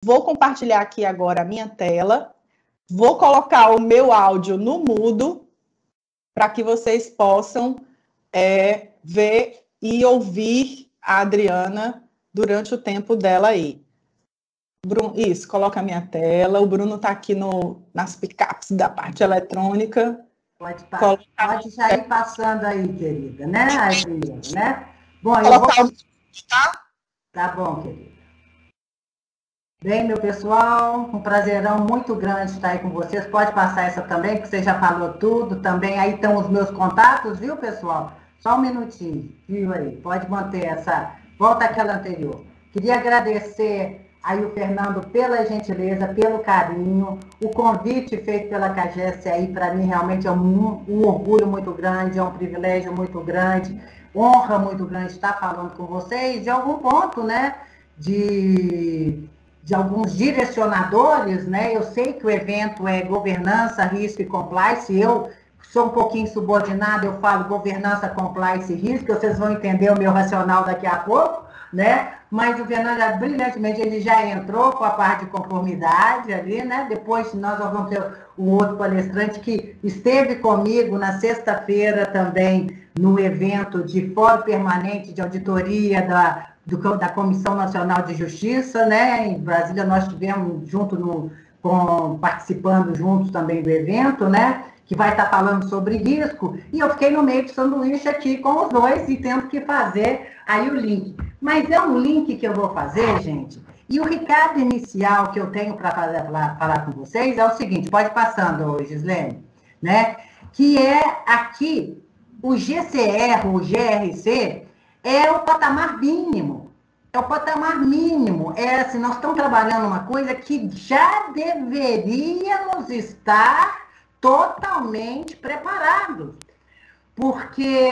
Vou compartilhar aqui agora a minha tela. Vou colocar o meu áudio no mudo para que vocês possam ver e ouvir a Adriana durante o tempo dela aí. Bruno, isso, coloca a minha tela. O Bruno está aqui nas picapes da parte eletrônica. Pode já ir passando aí, querida, né? Aí primeiro, né? Bom, Tá bom, querida. Bem, meu pessoal, um prazerão muito grande estar aí com vocês. Pode passar essa também, que você já falou tudo. Também aí estão os meus contatos, viu, pessoal? Só um minutinho, viu aí? Pode manter essa. Volta àquela anterior. Queria agradecer aí o Fernando pela gentileza, pelo carinho. O convite feito pela CAGES aí, para mim, realmente é um orgulho muito grande, é um privilégio muito grande, honra muito grande estar falando com vocês de algum ponto, né? De alguns direcionadores, né? Eu sei que o evento é governança, risco e compliance. Eu sou um pouquinho subordinado, eu falo governança, compliance e risco. Vocês vão entender o meu racional daqui a pouco, né? Mas o Fernando, brilhantemente, ele já entrou com a parte de conformidade ali, né? Depois nós vamos ter um outro palestrante que esteve comigo na sexta-feira também no evento de Fórum Permanente de Auditoria da Comissão Nacional de Justiça, né? Em Brasília nós estivemos participando juntos também do evento, né? Que vai estar falando sobre risco, e eu fiquei no meio do sanduíche aqui com os dois e tendo que fazer aí o link. Mas é um link que eu vou fazer, gente, e o recado inicial que eu tenho para falar com vocês é o seguinte, pode passando, Gislene, né? Que é aqui, o GCR, o GRC, é o patamar mínimo. É o patamar mínimo. É assim, nós estamos trabalhando uma coisa que já deveríamos estar totalmente preparados. Porque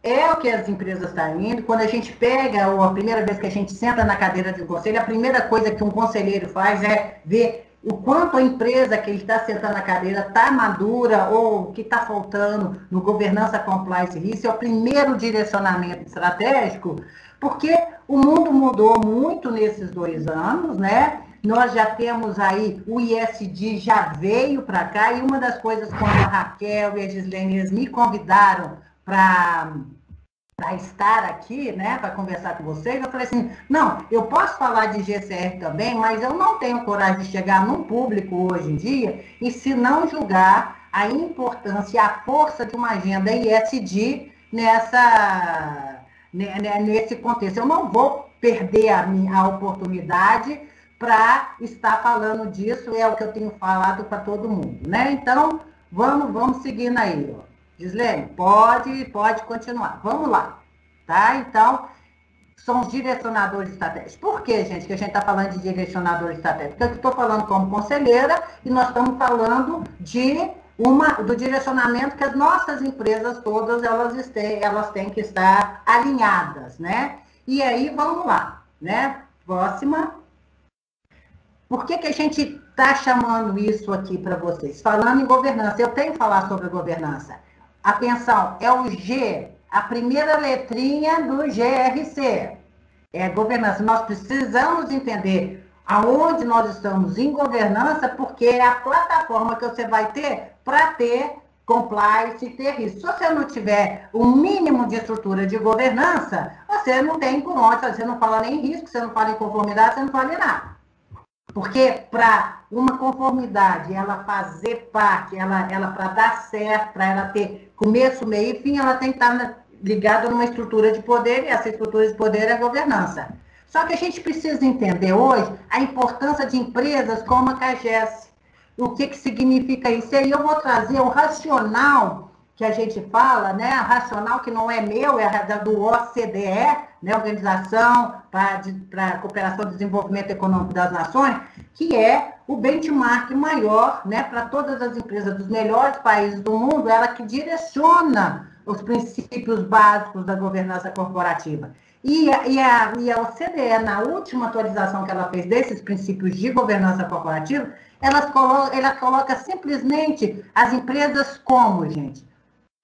é o que as empresas estão indo. Quando a gente pega, ou a primeira vez que a gente senta na cadeira de um conselho, a primeira coisa que um conselheiro faz é ver o quanto a empresa que ele está sentando na cadeira está madura ou o que está faltando no governança, compliance e risco. É o primeiro direcionamento estratégico, porque o mundo mudou muito nesses 2 anos, né? Nós já temos aí, o ISD já veio para cá, e uma das coisas, quando a Raquel e a Gislene me convidaram para estar aqui, né, para conversar com vocês, eu falei assim, não, eu posso falar de GCR também, mas eu não tenho coragem de chegar num público hoje em dia e se não julgar a importância e a força de uma agenda ISD nesse contexto. Eu não vou perder a oportunidade para estar falando disso, é o que eu tenho falado para todo mundo, né? Então, vamos seguindo aí, ó. Gislene, pode continuar. Vamos lá, tá? Então, são os direcionadores estratégicos. Por que, gente, que a gente está falando de direcionador estratégico? Porque eu estou falando como conselheira e nós estamos falando do direcionamento que as nossas empresas todas, elas têm que estar alinhadas, né? E aí, vamos lá, né? Próxima. Por que a gente está chamando isso aqui para vocês? Falando em governança, eu tenho que falar sobre governança. Atenção, é o G, a primeira letrinha do GRC. É governança. Nós precisamos entender aonde nós estamos em governança, porque é a plataforma que você vai ter para ter compliance e ter risco. Se você não tiver o mínimo de estrutura de governança, você não tem por onde, você não fala nem em risco, você não fala em conformidade, você não fala em nada. Porque para uma conformidade, ela fazer parte, ela para dar certo, para ela ter começo, meio e fim, ela tem que estar ligada numa estrutura de poder, e essa estrutura de poder é a governança. Só que a gente precisa entender hoje a importância de empresas como a CAGES. O que significa isso? E aí eu vou trazer o racional que a gente fala, né? A racional que não é meu, é do OCDE, né? Organização para a Cooperação e Desenvolvimento Econômico das Nações, que é o benchmark maior, né? Para todas as empresas dos melhores países do mundo, ela que direciona os princípios básicos da governança corporativa. E a OCDE, na última atualização que ela fez desses princípios de governança corporativa, ela coloca simplesmente as empresas como, gente,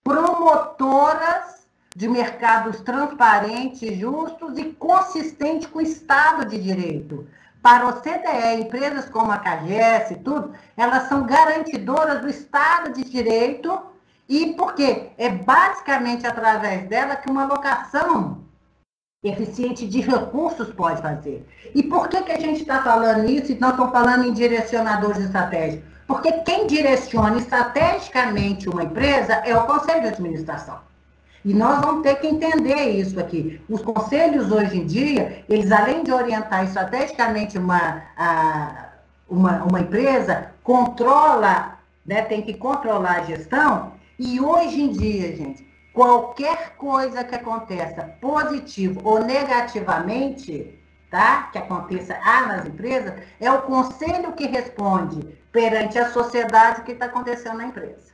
promotoras de mercados transparentes, justos e consistentes com o Estado de Direito. para o CDE, empresas como a CAGES e tudo, elas são garantidoras do Estado de Direito, e porque é basicamente através dela que uma alocação eficiente de recursos pode fazer. E por que a gente está falando isso e nós estamos falando em direcionadores estratégicos? Porque quem direciona estrategicamente uma empresa é o Conselho de Administração. E nós vamos ter que entender isso aqui. Os conselhos, hoje em dia, eles, além de orientar estrategicamente uma empresa, controla, né, tem que controlar a gestão. E hoje em dia, gente, qualquer coisa que aconteça positivo ou negativamente, tá, que aconteça nas empresas, é o conselho que responde perante a sociedade o que está acontecendo na empresa.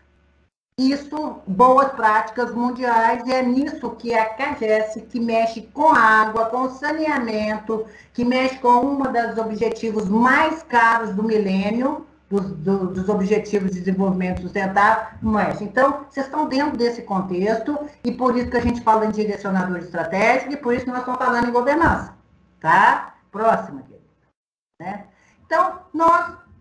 Isso, boas práticas mundiais, e é nisso que a CAGES, que mexe com água, com saneamento, que mexe com um dos objetivos mais caros do milênio, dos Objetivos de Desenvolvimento Sustentável, mexe. Então, vocês estão dentro desse contexto, e por isso que a gente fala em direcionador estratégico, e por isso que nós estamos falando em governança. Tá? Próxima, né? Então,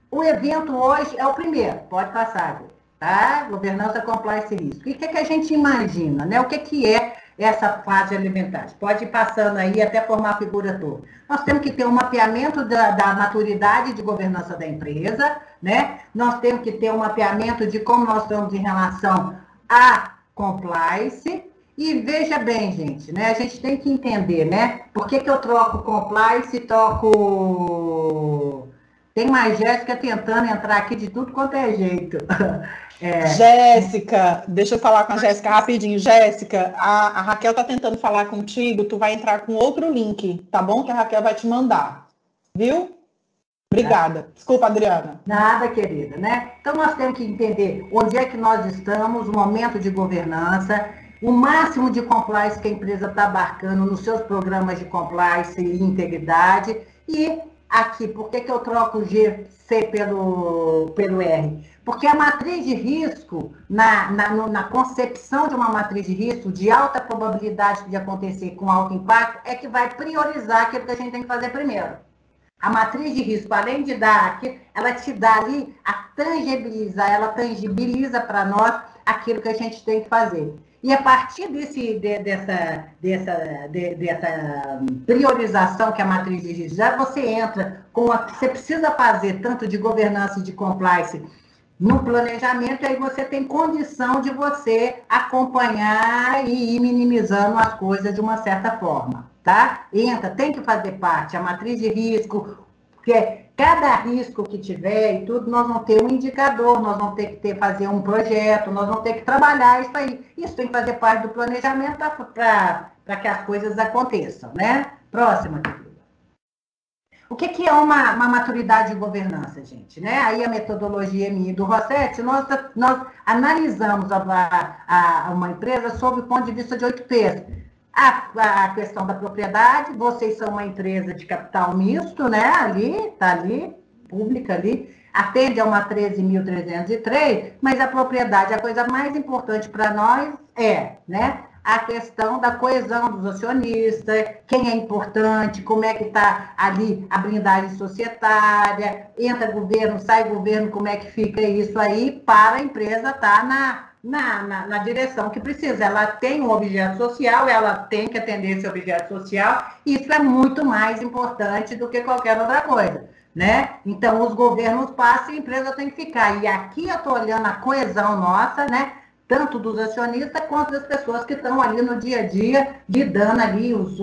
o evento hoje é o primeiro, pode passar, Guilherme. Tá? Governança, compliance e risco. E o que a gente imagina, né? O que é essa fase alimentar? Pode ir passando aí até formar a figura toda. Nós temos que ter um mapeamento da maturidade de governança da empresa, né? Nós temos que ter um mapeamento de como nós estamos em relação a compliance. E veja bem, gente, né? A gente tem que entender, né? Por que eu troco compliance e troco... Tem mais Jéssica tentando entrar aqui de tudo quanto é jeito. Jéssica, deixa eu falar com a Jéssica rapidinho. Jéssica, a Raquel está tentando falar contigo, tu vai entrar com outro link, tá bom? Que a Raquel vai te mandar, viu? Obrigada. Desculpa, Adriana. Nada, querida, né? Então, nós temos que entender onde é que nós estamos, o momento de governança, o máximo de compliance que a empresa está abarcando nos seus programas de compliance e integridade. E aqui, por que eu troco o GC pelo R? Porque a matriz de risco, na concepção de uma matriz de risco de alta probabilidade de acontecer com alto impacto, é que vai priorizar aquilo que a gente tem que fazer primeiro. A matriz de risco, além de dar, ela te dá ali a tangibilizar, ela tangibiliza para nós aquilo que a gente tem que fazer. E a partir dessa priorização que a matriz de risco já, você entra com você precisa fazer tanto de governança e de compliance no planejamento, e aí você tem condição de você acompanhar e ir minimizando as coisas de uma certa forma, tá? Tem que fazer parte, a matriz de risco, porque cada risco que tiver e tudo, nós vamos ter um indicador, nós vamos ter que fazer um projeto, nós vamos ter que trabalhar isso aí. Isso tem que fazer parte do planejamento para que as coisas aconteçam, né? Próxima, querida. O que é uma maturidade de governança, gente? Né? Aí a metodologia minha do Rossetti, nós analisamos uma empresa sob o ponto de vista de 8 P's. A questão da propriedade, vocês são uma empresa de capital misto, né? Está ali, pública ali, atende a uma 13.303, mas a propriedade, a coisa mais importante para nós né? A questão da coesão dos acionistas, quem é importante, como é que está ali a blindagem societária, entra governo, sai governo, como é que fica isso aí, para a empresa estar na direção que precisa. Ela tem um objeto social, ela tem que atender esse objeto social, e isso é muito mais importante do que qualquer outra coisa, né? Então, os governos passam e a empresa tem que ficar. E aqui eu estou olhando a coesão nossa, né? Tanto dos acionistas quanto das pessoas que estão ali no dia a dia, lidando ali os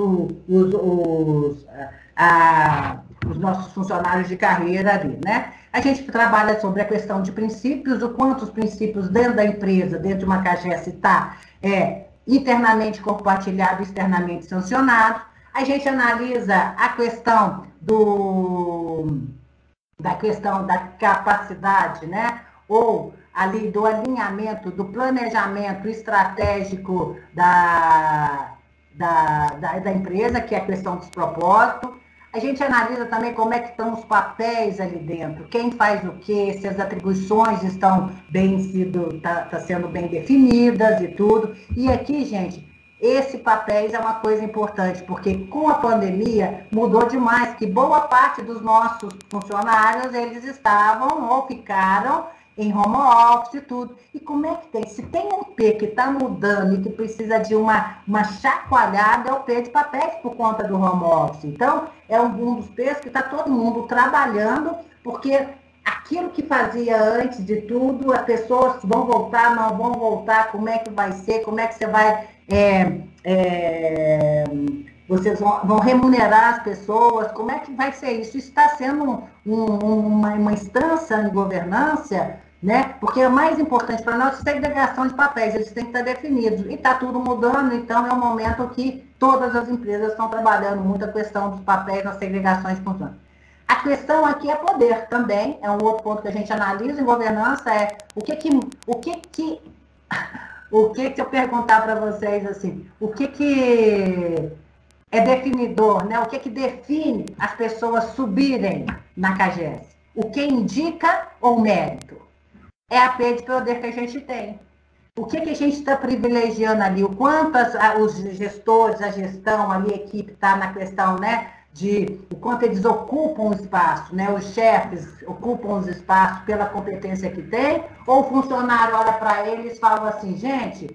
nossos funcionários de carreira ali, né? A gente trabalha sobre a questão de princípios, o quanto os princípios dentro da empresa, dentro de uma CAGES, está internamente compartilhado, externamente sancionado. A gente analisa a questão da capacidade, né? Ou ali do alinhamento, do planejamento estratégico da empresa, que é a questão dos propósitos. A gente analisa também como é que estão os papéis ali dentro, quem faz o quê, se as atribuições estão sendo bem definidas e tudo. E aqui, gente, esse papéis é uma coisa importante, porque com a pandemia mudou demais, que boa parte dos nossos funcionários, eles estavam ou ficaram em home office e tudo. E como é que tem? Se tem um P que está mudando e que precisa de uma chacoalhada, é o P de papéis por conta do home office. Então, é um dos P's que está todo mundo trabalhando, porque aquilo que fazia antes de tudo, as pessoas vão voltar, não vão voltar, como é que vai ser, como é que você vai... vocês vão remunerar as pessoas, como é que vai ser isso? Isso está sendo uma instância em governança, né? Porque é mais importante para nós a segregação de papéis, eles têm que estar definidos. E está tudo mudando, então é um momento que todas as empresas estão trabalhando muito a questão dos papéis nas segregações de funções. A questão aqui é poder também, é um outro ponto que a gente analisa em governança, é o que eu perguntar para vocês assim, o que é definidor, né? O que define as pessoas subirem na CAGES? O que indica ou mérito? É a P de poder que a gente tem. O que a gente está privilegiando ali? O quanto os gestores, a gestão ali, a equipe está na questão, né? De o quanto eles ocupam o espaço, né? Os chefes ocupam os espaços pela competência que tem, ou o funcionário olha para eles e fala assim, gente,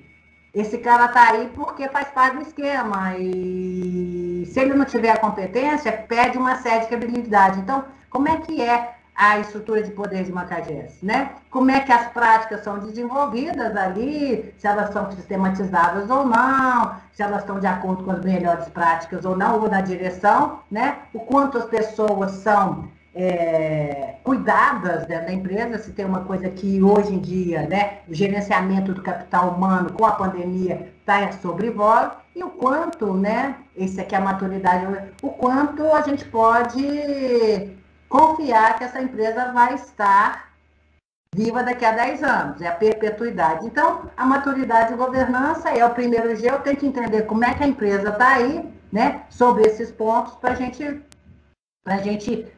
esse cara está aí porque faz parte do esquema, e se ele não tiver a competência, perde uma série de credibilidade. Então, como é que é a estrutura de poder de uma CAGES, né? Como é que as práticas são desenvolvidas ali, se elas são sistematizadas ou não, se elas estão de acordo com as melhores práticas ou não, ou na direção, né? O quanto as pessoas são cuidadas dentro da empresa, se tem uma coisa que hoje em dia, né, o gerenciamento do capital humano com a pandemia está sobrevoado, e o quanto, né, esse aqui é a maturidade, o quanto a gente pode confiar que essa empresa vai estar viva daqui a 10 anos, é a perpetuidade. Então, a maturidade de governança é o primeiro G, eu tenho que entender como é que a empresa está aí, né, sobre esses pontos, para a gente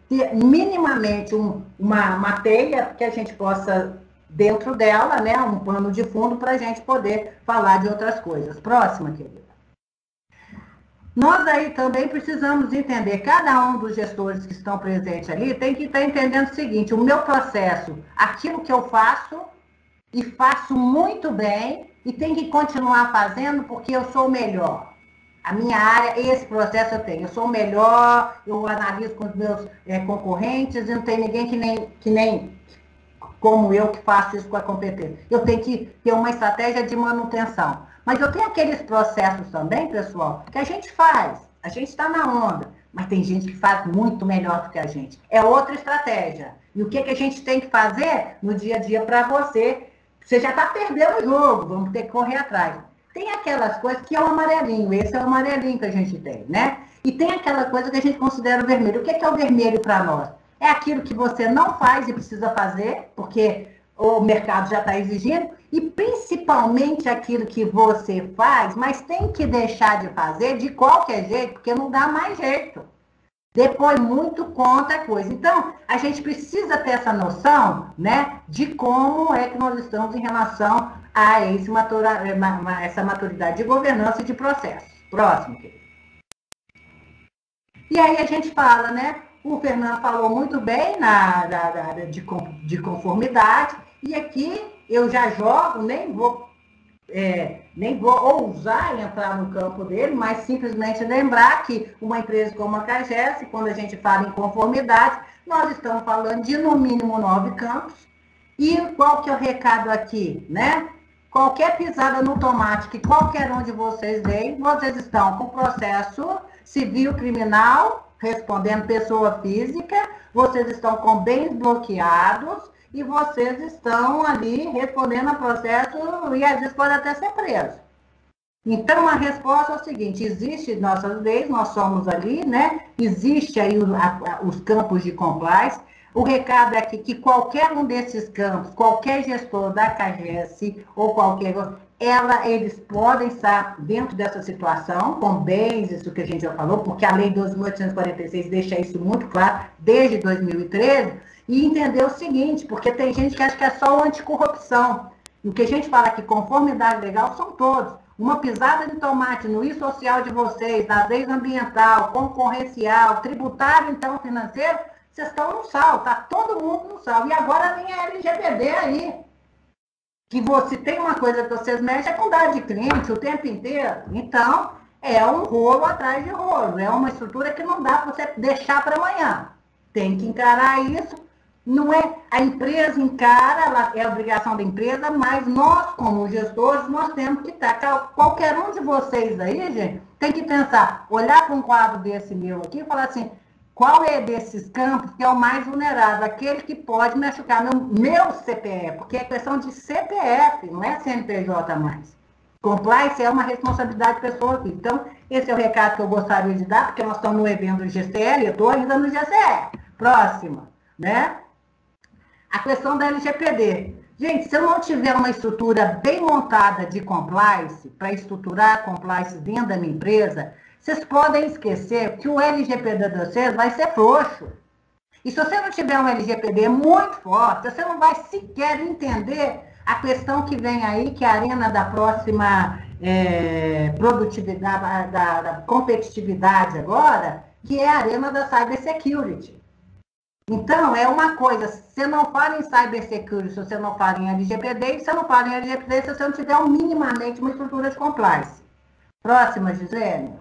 ter minimamente uma teia que a gente possa, dentro dela, né, um pano de fundo para a gente poder falar de outras coisas. Próxima, querida. Nós aí também precisamos entender, cada um dos gestores que estão presentes ali tem que estar entendendo o seguinte, o meu processo, aquilo que eu faço, e faço muito bem, e tem que continuar fazendo porque eu sou o melhor. A minha área, esse processo eu tenho, eu sou o melhor, eu analiso com os meus concorrentes, e não tem ninguém que nem como eu que faço isso com a competência. Eu tenho que ter uma estratégia de manutenção. Mas eu tenho aqueles processos também, pessoal, que a gente faz, a gente está na onda, mas tem gente que faz muito melhor do que a gente. É outra estratégia. E o que a gente tem que fazer no dia a dia para você? Você já está perdendo o jogo, vamos ter que correr atrás. Tem aquelas coisas que é o amarelinho, esse é o amarelinho que a gente tem, né? E tem aquela coisa que a gente considera o vermelho. O que é o vermelho para nós? É aquilo que você não faz e precisa fazer, porque o mercado já está exigindo, e principalmente aquilo que você faz, mas tem que deixar de fazer de qualquer jeito, porque não dá mais jeito. Depois muito conta a coisa. Então, a gente precisa ter essa noção, né, de como é que nós estamos em relação a essa maturidade de governança e de processo. Próximo, querido. E aí a gente fala, né, o Fernando falou muito bem da área de conformidade, e aqui eu já jogo, nem vou ousar entrar no campo dele, mas simplesmente lembrar que uma empresa como a CAGES, quando a gente fala em conformidade, nós estamos falando de no mínimo 9 campos. E qual que é o recado aqui, né? Qualquer pisada no tomate que qualquer um de vocês deem, vocês estão com processo civil criminal, respondendo pessoa física, vocês estão com bens bloqueados, e vocês estão ali respondendo a processo e às vezes pode até ser preso. Então, a resposta é o seguinte, existe nossas leis, nós somos ali, né? Existe aí os campos de compliance. O recado é que qualquer um desses campos, qualquer gestor da CAGES ou qualquer outro, eles podem estar dentro dessa situação, com bens, isso que a gente já falou, porque a Lei 12.846 deixa isso muito claro, desde 2013, e entender o seguinte, porque tem gente que acha que é só o anticorrupção. E o que a gente fala aqui, conformidade legal, são todos. uma pisada de tomate no I-social de vocês, na lei ambiental, concorrencial, tributário, então, financeiro, vocês estão no sal, tá todo mundo no sal. E agora vem a LGPD aí, que você tem uma coisa que vocês mexem é com dado de cliente o tempo inteiro. Então, é um rolo atrás de rolo, é uma estrutura que não dá para você deixar para amanhã. Tem que encarar isso. Não é a empresa encara, ela é a obrigação da empresa, mas nós, como gestores, nós temos que estar. Qualquer um de vocês aí, gente, tem que pensar, olhar para um quadro desse meu aqui e falar assim, qual é desses campos que é o mais vulnerável? Aquele que pode machucar meu CPF, porque é questão de CPF, não é CNPJ mais. Compliance é uma responsabilidade pessoal. Então, esse é o recado que eu gostaria de dar, porque nós estamos no evento do GCL, eu estou ainda no GCL. Próxima, né? A questão da LGPD. Gente, se eu não tiver uma estrutura bem montada de compliance, para estruturar compliance dentro da minha empresa, vocês podem esquecer que o LGPD de vocês vai ser frouxo. E se você não tiver um LGPD muito forte, você não vai sequer entender a questão que vem aí, que é a arena da próxima produtividade, da competitividade agora, que é a arena da cybersecurity. Então, é uma coisa, se você não fala em cybersecurity, se você não fala em LGPD, se você não fala em LGPD, se você não tiver minimamente uma estrutura de compliance. Próxima, Gisele.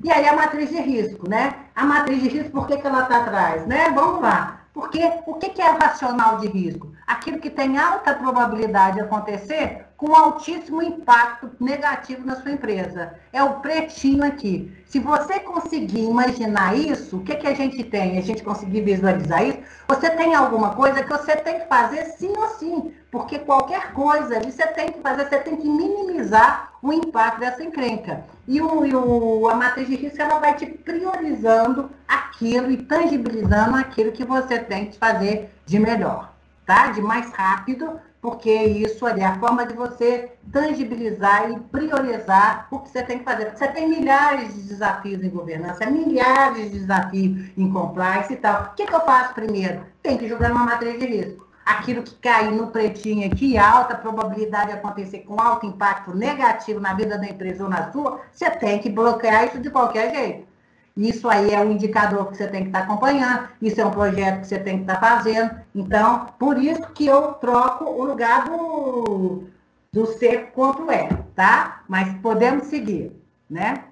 E aí a matriz de risco, né? A matriz de risco, por que ela está atrás, né? Vamos lá. Porque o que é racional de risco? Aquilo que tem alta probabilidade de acontecer com altíssimo impacto negativo na sua empresa. É o pretinho aqui. Se você conseguir imaginar isso, o que a gente tem? A gente conseguir visualizar isso, você tem alguma coisa que você tem que fazer sim ou sim. Porque qualquer coisa ali você tem que fazer, você tem que minimizar o impacto dessa encrenca. E a matriz de risco, ela vai te priorizando aquilo e tangibilizando aquilo que você tem que fazer de melhor, tá? De mais rápido, porque isso ali é a forma de você tangibilizar e priorizar o que você tem que fazer. Você tem milhares de desafios em governança, milhares de desafios em compliance e tal. O que eu faço primeiro? Tem que jogar numa matriz de risco. Aquilo que cair no pretinho aqui, alta probabilidade de acontecer com alto impacto negativo na vida da empresa ou na sua, você tem que bloquear isso de qualquer jeito. Isso aí é um indicador que você tem que estar acompanhando, isso é um projeto que você tem que estar fazendo. Então, por isso que eu troco o lugar do ser contra o é, tá? Mas podemos seguir, né?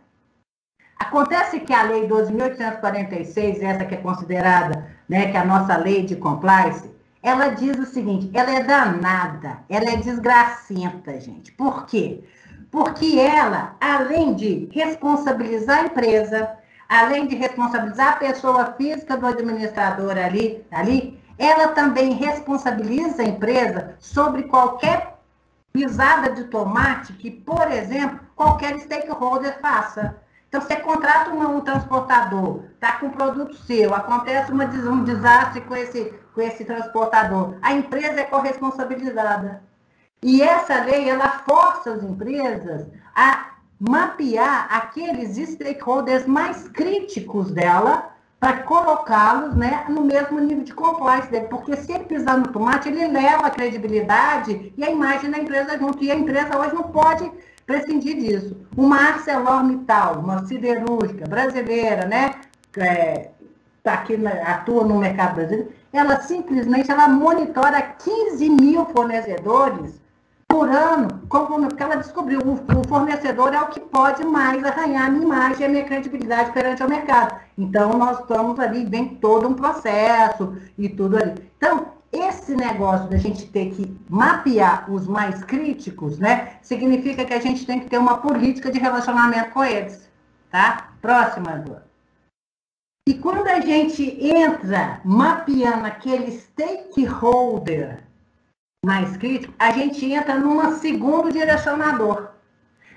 Acontece que a Lei 12.846, essa que é considerada, né, que é a nossa lei de compliance, ela diz o seguinte, ela é danada, ela é desgracenta, gente. Por quê? Porque ela, além de responsabilizar a empresa, além de responsabilizar a pessoa física do administrador ali, ela também responsabiliza a empresa sobre qualquer pisada de tomate que, por exemplo, qualquer stakeholder faça. Então, você contrata um transportador, está com um produto seu, acontece um desastre com esse transportador. A empresa é corresponsabilizada. E essa lei, ela força as empresas a mapear aqueles stakeholders mais críticos dela para colocá-los, né, no mesmo nível de compliance dele. Porque se ele pisar no tomate, ele leva a credibilidade e a imagem da empresa junto. E a empresa hoje não pode prescindir disso. Uma ArcelorMittal, uma siderúrgica brasileira, né, tá aqui, atua no mercado brasileiro, ela simplesmente monitora 15 mil fornecedores por ano, porque ela descobriu o fornecedor é o que pode mais arranhar a minha imagem e a minha credibilidade perante o mercado. Então, nós estamos ali, vem todo um processo e tudo ali. Então, esse negócio da gente ter que mapear os mais críticos, né, significa que a gente tem que ter uma política de relacionamento com eles, tá? Próxima, Dor. E quando a gente entra mapeando aquele stakeholder mais crítico, a gente entra num segundo direcionador.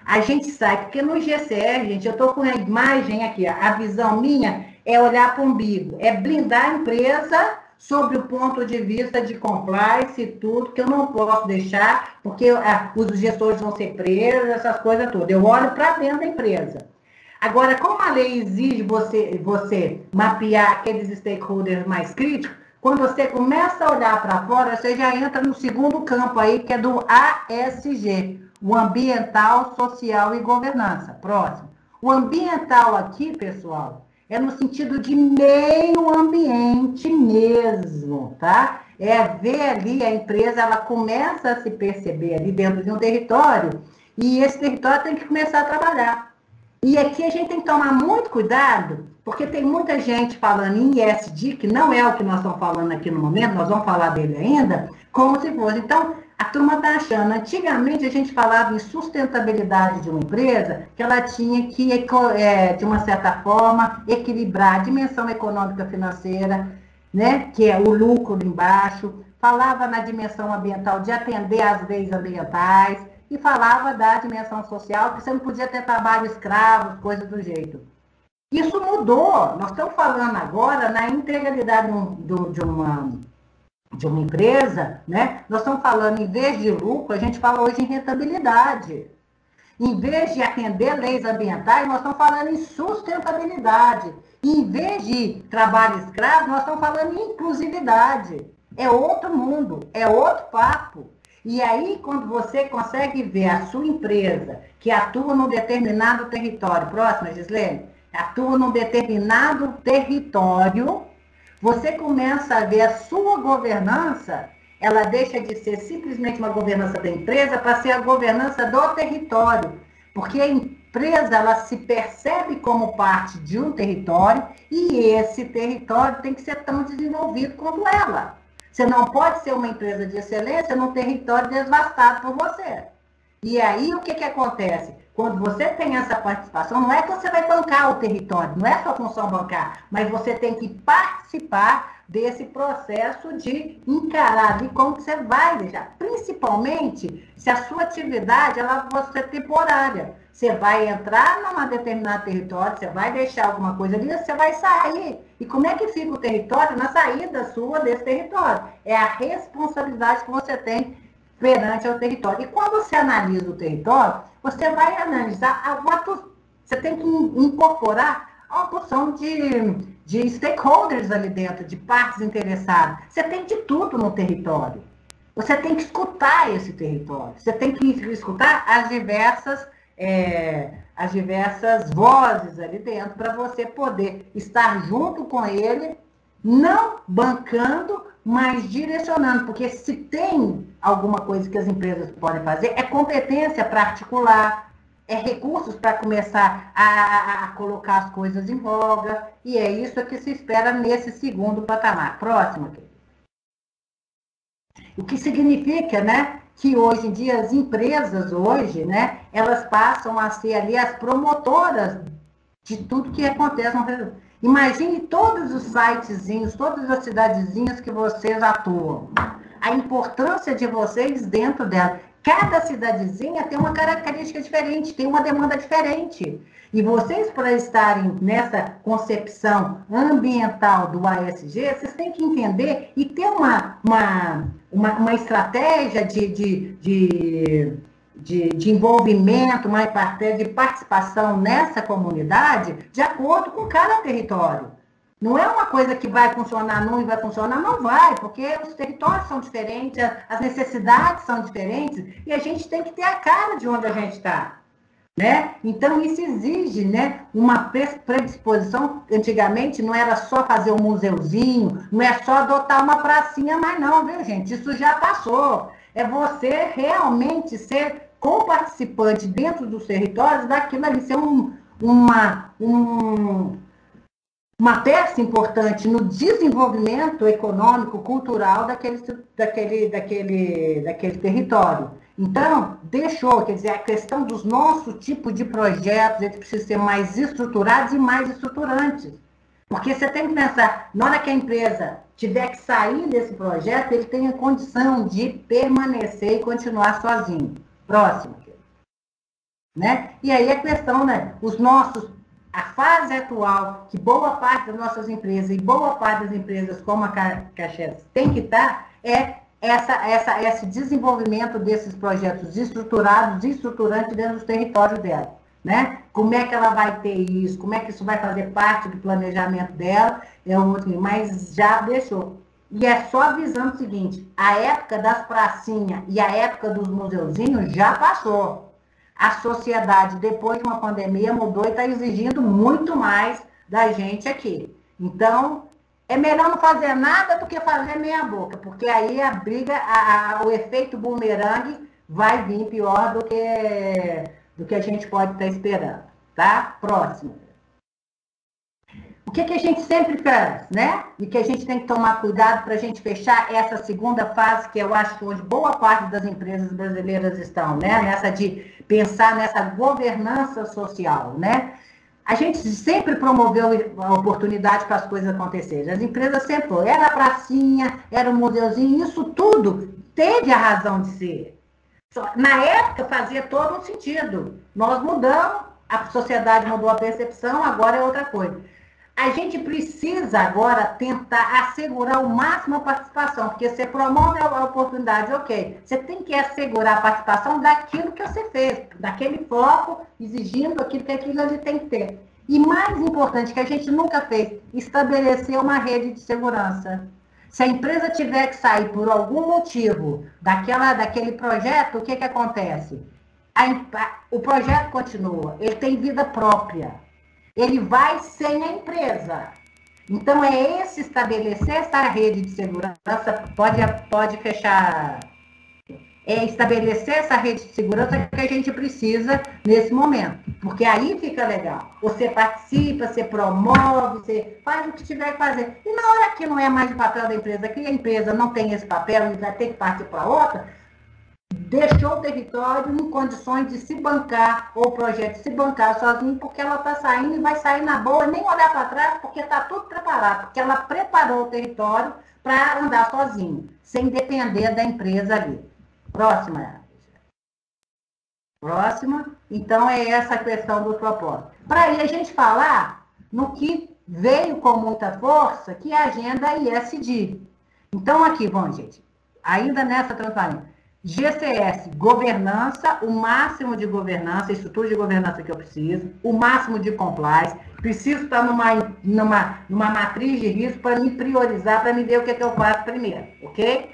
A gente sai, porque no GCR, gente, eu estou com a imagem aqui, a visão minha é olhar para o umbigo, é blindar a empresa sobre o ponto de vista de compliance e tudo, que eu não posso deixar, porque os gestores vão ser presos, essas coisas todas. Eu olho para dentro da empresa. Agora, como a lei exige você mapear aqueles stakeholders mais críticos, Quando você começa a olhar para fora, você já entra no segundo campo aí, que é do ASG, o ambiental, social e governança. Próximo. O ambiental aqui, pessoal, é no sentido de meio ambiente mesmo, tá? É ver ali a empresa, ela começa a se perceber ali dentro de um território, e esse território tem que começar a trabalhar. E aqui a gente tem que tomar muito cuidado, porque tem muita gente falando em ESG, que não é o que nós estamos falando aqui no momento, nós vamos falar dele ainda, como se fosse. Então, a turma está achando, antigamente a gente falava em sustentabilidade de uma empresa, que ela tinha que, de uma certa forma, equilibrar a dimensão econômica financeira, né, que é o lucro embaixo, falava na dimensão ambiental de atender às leis ambientais, e falava da dimensão social, que você não podia ter trabalho escravo, coisas do jeito. Isso mudou. Nós estamos falando agora na integralidade de uma empresa, né? Nós estamos falando, em vez de lucro, a gente fala hoje em rentabilidade. Em vez de atender leis ambientais, nós estamos falando em sustentabilidade. Em vez de trabalho escravo, nós estamos falando em inclusividade. É outro mundo, é outro papo. E aí, quando você consegue ver a sua empresa, que atua num determinado território, próxima, Gislene, atua num determinado território, você começa a ver a sua governança, ela deixa de ser simplesmente uma governança da empresa para ser a governança do território. Porque a empresa, ela se percebe como parte de um território e esse território tem que ser tão desenvolvido quanto ela. Você não pode ser uma empresa de excelência num território devastado por você. E aí, o que acontece? Quando você tem essa participação, não é que você vai bancar o território, não é sua função bancar, mas você tem que participar desse processo de encarar ali como que você vai deixar. Principalmente se a sua atividade ela vai ser temporária. Você vai entrar num determinado território, você vai deixar alguma coisa ali, você vai sair. E como é que fica o território na saída sua desse território? É a responsabilidade que você tem perante ao território. E quando você analisa o território, você vai analisar você tem que incorporar uma porção de stakeholders ali dentro, de partes interessadas. Você tem de tudo no território. Você tem que escutar esse território. Você tem que escutar as diversas vozes ali dentro para você poder estar junto com ele, não bancando, mas direcionando. Porque se tem alguma coisa que as empresas podem fazer, é competência para articular, é recursos para começar a colocar as coisas em voga, e é isso que se espera nesse segundo patamar. Próximo aqui. O que significa, né, que hoje em dia as empresas hoje, né, elas passam a ser ali as promotoras de tudo que acontece no Brasil. Imagine todos os sitezinhos, todas as cidadezinhas que vocês atuam. A importância de vocês dentro dela. Cada cidadezinha tem uma característica diferente, tem uma demanda diferente. E vocês, para estarem nessa concepção ambiental do ASG, vocês têm que entender e ter uma estratégia de envolvimento, uma estratégia de participação nessa comunidade de acordo com cada território. Não é uma coisa que vai funcionar num e vai funcionar, não vai, porque os territórios são diferentes, as necessidades são diferentes, e a gente tem que ter a cara de onde a gente está. Né? Então, isso exige, né, uma predisposição. Antigamente não era só fazer um museuzinho, não é só adotar uma pracinha, mas não, viu, gente? Isso já passou. É você realmente ser co-participante dentro dos territórios daquilo ali, ser uma peça importante no desenvolvimento econômico, cultural daquele território. Então, quer dizer, a questão dos nossos tipos de projetos, eles precisam ser mais estruturados e mais estruturantes. Porque você tem que pensar, na hora que a empresa tiver que sair desse projeto, ele tem a condição de permanecer e continuar sozinho. Próximo. Né? E aí a questão, né, a fase atual, que boa parte das nossas empresas e boa parte das empresas como a Caxias tem que estar, é esse desenvolvimento desses projetos estruturados e estruturantes dentro dos territórios dela. Né? Como é que ela vai ter isso? Como é que isso vai fazer parte do planejamento dela? Mas já deixou. E é só avisando o seguinte, a época das pracinhas e a época dos museuzinhos já passou. A sociedade, depois de uma pandemia, mudou e está exigindo muito mais da gente aqui. Então, é melhor não fazer nada do que fazer meia boca, porque aí a briga, o efeito bumerangue vai vir pior do que a gente pode estar esperando. Tá? Próximo. O que a gente sempre faz, né? E que a gente tem que tomar cuidado para a gente fechar essa segunda fase, que eu acho que hoje boa parte das empresas brasileiras estão, né? Nessa de pensar nessa governança social, né? A gente sempre promoveu a oportunidade para as coisas acontecerem. As empresas sempre foram, era a pracinha, era o museuzinho, isso tudo teve a razão de ser. Na época fazia todo um sentido. Nós mudamos, a sociedade mudou a percepção, agora é outra coisa. A gente precisa agora tentar assegurar o máximo a participação, porque você promove a oportunidade, ok. Você tem que assegurar a participação daquilo que você fez, daquele foco, exigindo aquilo que aquilo ali tem que ter. E mais importante, que a gente nunca fez, estabelecer uma rede de segurança. Se a empresa tiver que sair por algum motivo daquele projeto, o que acontece? O projeto continua, ele tem vida própria. Ele vai sem a empresa. Então, é estabelecer essa rede de segurança, pode fechar, estabelecer essa rede de segurança que a gente precisa nesse momento, porque aí fica legal. Você participa, você promove, você faz o que tiver que fazer. E na hora que não é mais o papel da empresa, que a empresa não tem esse papel e vai ter que partir para outra, deixou o território em condições de se bancar, ou o projeto se bancar sozinho, porque ela está saindo e vai sair na boa, nem olhar para trás, porque está tudo preparado, porque ela preparou o território para andar sozinho, sem depender da empresa ali. Próxima. Então, é essa a questão do propósito. Para aí a gente falar no que veio com muita força, que é a agenda ISD. Então, aqui, bom, gente, ainda nessa transparência. GCS, governança, o máximo de governança, estrutura de governança que eu preciso, o máximo de compliance, preciso estar numa matriz de risco para me priorizar, para me ver o que eu faço primeiro, ok?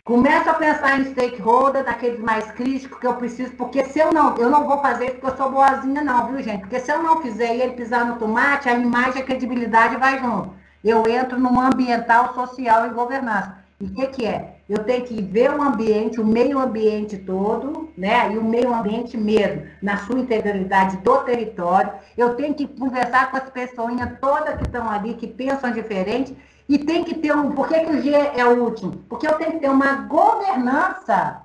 Começo a pensar em stakeholder, daqueles mais críticos que eu preciso, porque se eu não vou fazer isso porque eu sou boazinha não, viu gente? Porque se eu não fizer e ele pisar no tomate, a imagem e a credibilidade vai junto. Eu entro num ambiental, social e governança. E o que é? Eu tenho que ver o ambiente, o meio ambiente todo, né? E o meio ambiente mesmo, na sua integralidade do território. Eu tenho que conversar com as pessoinhas todas que estão ali, que pensam diferente, e tem que ter por que o G é o último? Porque eu tenho que ter uma governança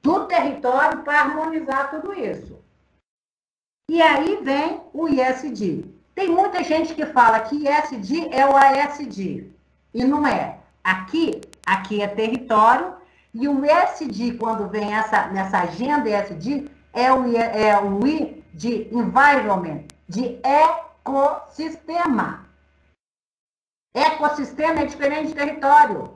do território para harmonizar tudo isso. E aí vem o ISD. Tem muita gente que fala que ISD é o ASD, e não é. Aqui é território, e o ESG, quando vem nessa agenda ESG, é o I de environment, de ecossistema. Ecossistema é diferente de território,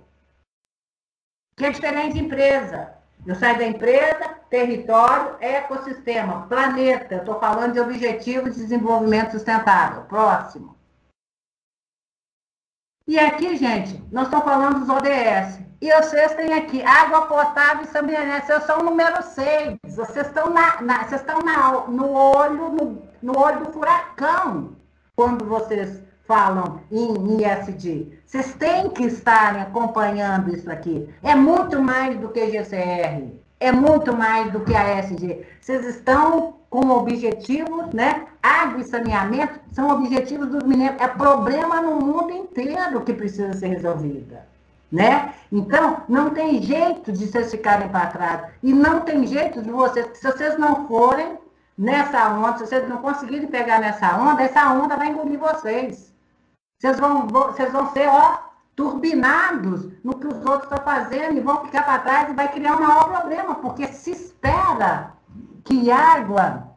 que é diferente de empresa. Eu saio da empresa, território, ecossistema, planeta. Eu estou falando de Objetivos de Desenvolvimento Sustentável. Próximo. E aqui, gente, nós estamos falando dos ODS. E vocês têm aqui água potável e saneamento. Vocês são o número 6. Vocês estão, no olho do furacão quando vocês falam em ISD. Vocês têm que estarem acompanhando isso aqui. É muito mais do que GCR. É muito mais do que a ESG. Vocês estão com objetivos, né? Água e saneamento são objetivos dos mineiros. É problema no mundo inteiro que precisa ser resolvido, né? Então, não tem jeito de vocês ficarem para trás. E não tem jeito de vocês, se vocês não forem nessa onda, se vocês não conseguirem pegar nessa onda, essa onda vai engolir vocês. Vocês vão ser, turbinados no que os outros estão fazendo e vão ficar para trás e vai criar um maior problema, porque se espera que água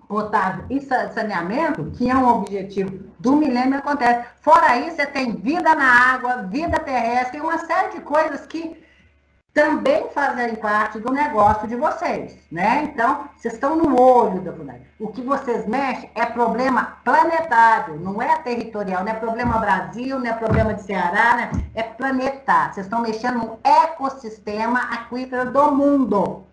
potável e saneamento, que é um objetivo do milênio, acontece. Fora isso, você tem vida na água, vida terrestre, uma série de coisas que também fazem parte do negócio de vocês, né? Então, vocês estão no olho da comunidade. O que vocês mexem é problema planetário, não é territorial, não é problema Brasil, não é problema de Ceará, né? É planetário. Vocês estão mexendo no ecossistema aquífero do mundo.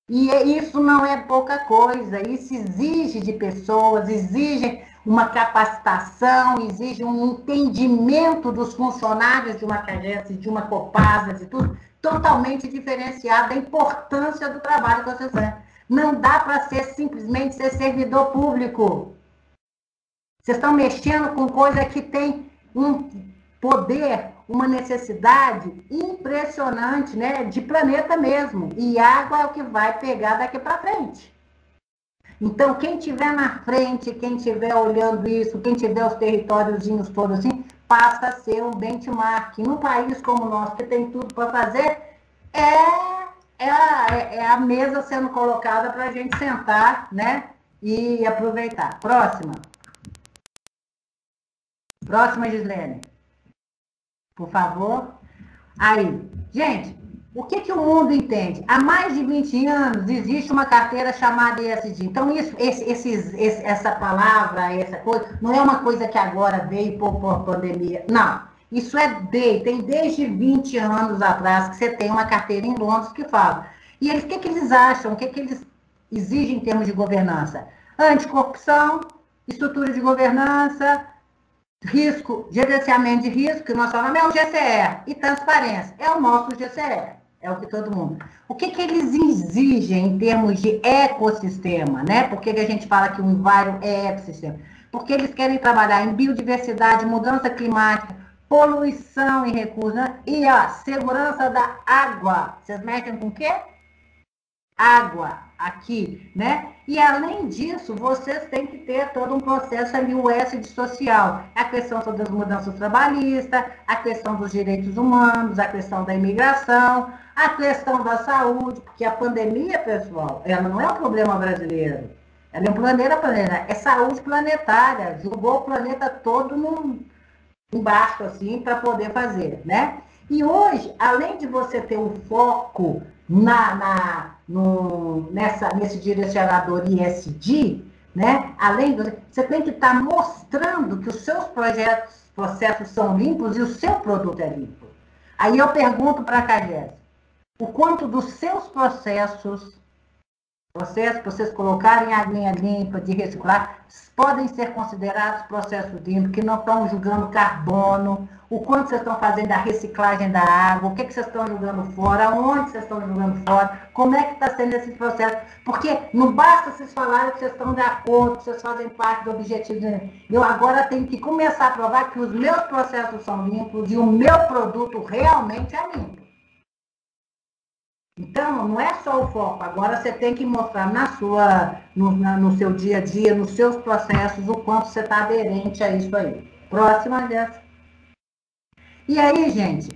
E isso não é pouca coisa, isso exige de pessoas, exige uma capacitação, exige um entendimento dos funcionários de uma CAGES, de uma Copasa, de tudo, totalmente diferenciado da importância do trabalho que vocês fazem. Não dá para simplesmente ser servidor público. Vocês estão mexendo com coisa que tem um poder, uma necessidade impressionante, né, de planeta mesmo. E água é o que vai pegar daqui para frente. Então, quem estiver na frente, quem estiver olhando isso, quem tiver os territóriozinhos todos assim, passa a ser um benchmark. Num país como o nosso, que tem tudo para fazer, é a mesa sendo colocada para a gente sentar, né, e aproveitar. Próxima. Próxima, Gislene. Por favor. Aí, gente, o que o mundo entende? Há mais de 20 anos existe uma carteira chamada ESG. Então, essa palavra, essa coisa, não é uma coisa que agora veio por pandemia. Não. Isso tem desde 20 anos atrás que você tem uma carteira em Londres que fala. E eles, o que eles acham? O que eles exigem em termos de governança? Anticorrupção, estrutura de governança, risco, gerenciamento de risco, que nós falamos é o GCR, e transparência, é o nosso GCR, é o que todo mundo. O que eles exigem em termos de ecossistema, né? Por que a gente fala que o environment é ecossistema? Porque eles querem trabalhar em biodiversidade, mudança climática, poluição e recursos, né? E a segurança da água. Vocês mexem com o quê? Água aqui, né? E além disso, vocês têm que ter todo um processo ali, o S de social. A questão das mudanças trabalhistas, a questão dos direitos humanos, a questão da imigração, a questão da saúde, porque a pandemia, pessoal, ela não é um problema brasileiro. Ela é um planeta, é saúde planetária. Jogou o planeta todo embaixo, assim, para poder fazer, né? E hoje, além de você ter um foco nesse direcionador ISD, né? Além do, você tem que estar mostrando que os seus processos são limpos e o seu produto é limpo. Aí eu pergunto para a CAGES, o quanto dos seus processos que vocês colocarem a linha limpa de reciclar, podem ser considerados processos limpos, que não estão jogando carbono, o quanto vocês estão fazendo da reciclagem da água, o que vocês estão jogando fora, onde vocês estão jogando fora, como é que está sendo esse processo. Porque não basta vocês falarem que vocês estão de acordo, que vocês fazem parte do objetivo. Eu agora tenho que começar a provar que os meus processos são limpos e o meu produto realmente é limpo. Então, não é só o foco, agora você tem que mostrar no seu dia a dia, nos seus processos, o quanto você está aderente a isso aí. Próxima dessa. E aí, gente,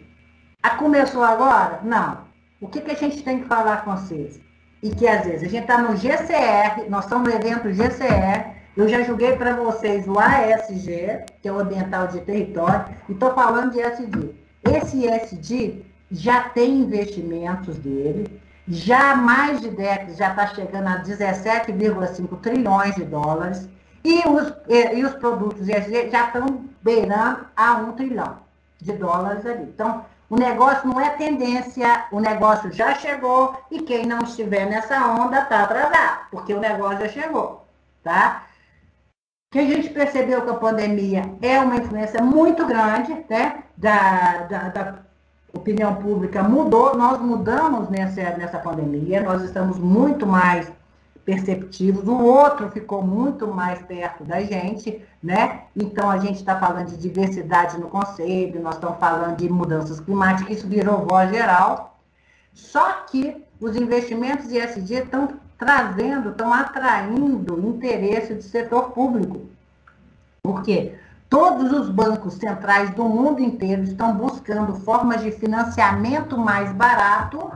começou agora? Não. O que a gente tem que falar com vocês? E que às vezes a gente está no GCR, nós estamos no evento GCR, eu já joguei para vocês o ASG, que é o Ambiental de Território, e estou falando de ESG. Esse ESG já tem investimentos dele, já há mais de décadas, já está chegando a 17,5 trilhões de dólares, e os produtos ESG já estão beirando a 1 trilhão de dólares ali. Então, o negócio não é tendência, o negócio já chegou, e quem não estiver nessa onda está atrasado, porque o negócio já chegou, tá? Que a gente percebeu que a pandemia é uma influência muito grande, né, da opinião pública mudou, nós mudamos nessa pandemia, nós estamos muito mais perceptivos, o outro ficou muito mais perto da gente, né? Então a gente está falando de diversidade no conselho, nós estamos falando de mudanças climáticas, isso virou voz geral, só que os investimentos ESG estão atraindo interesse do setor público. Por quê? Todos os bancos centrais do mundo inteiro estão buscando formas de financiamento mais barato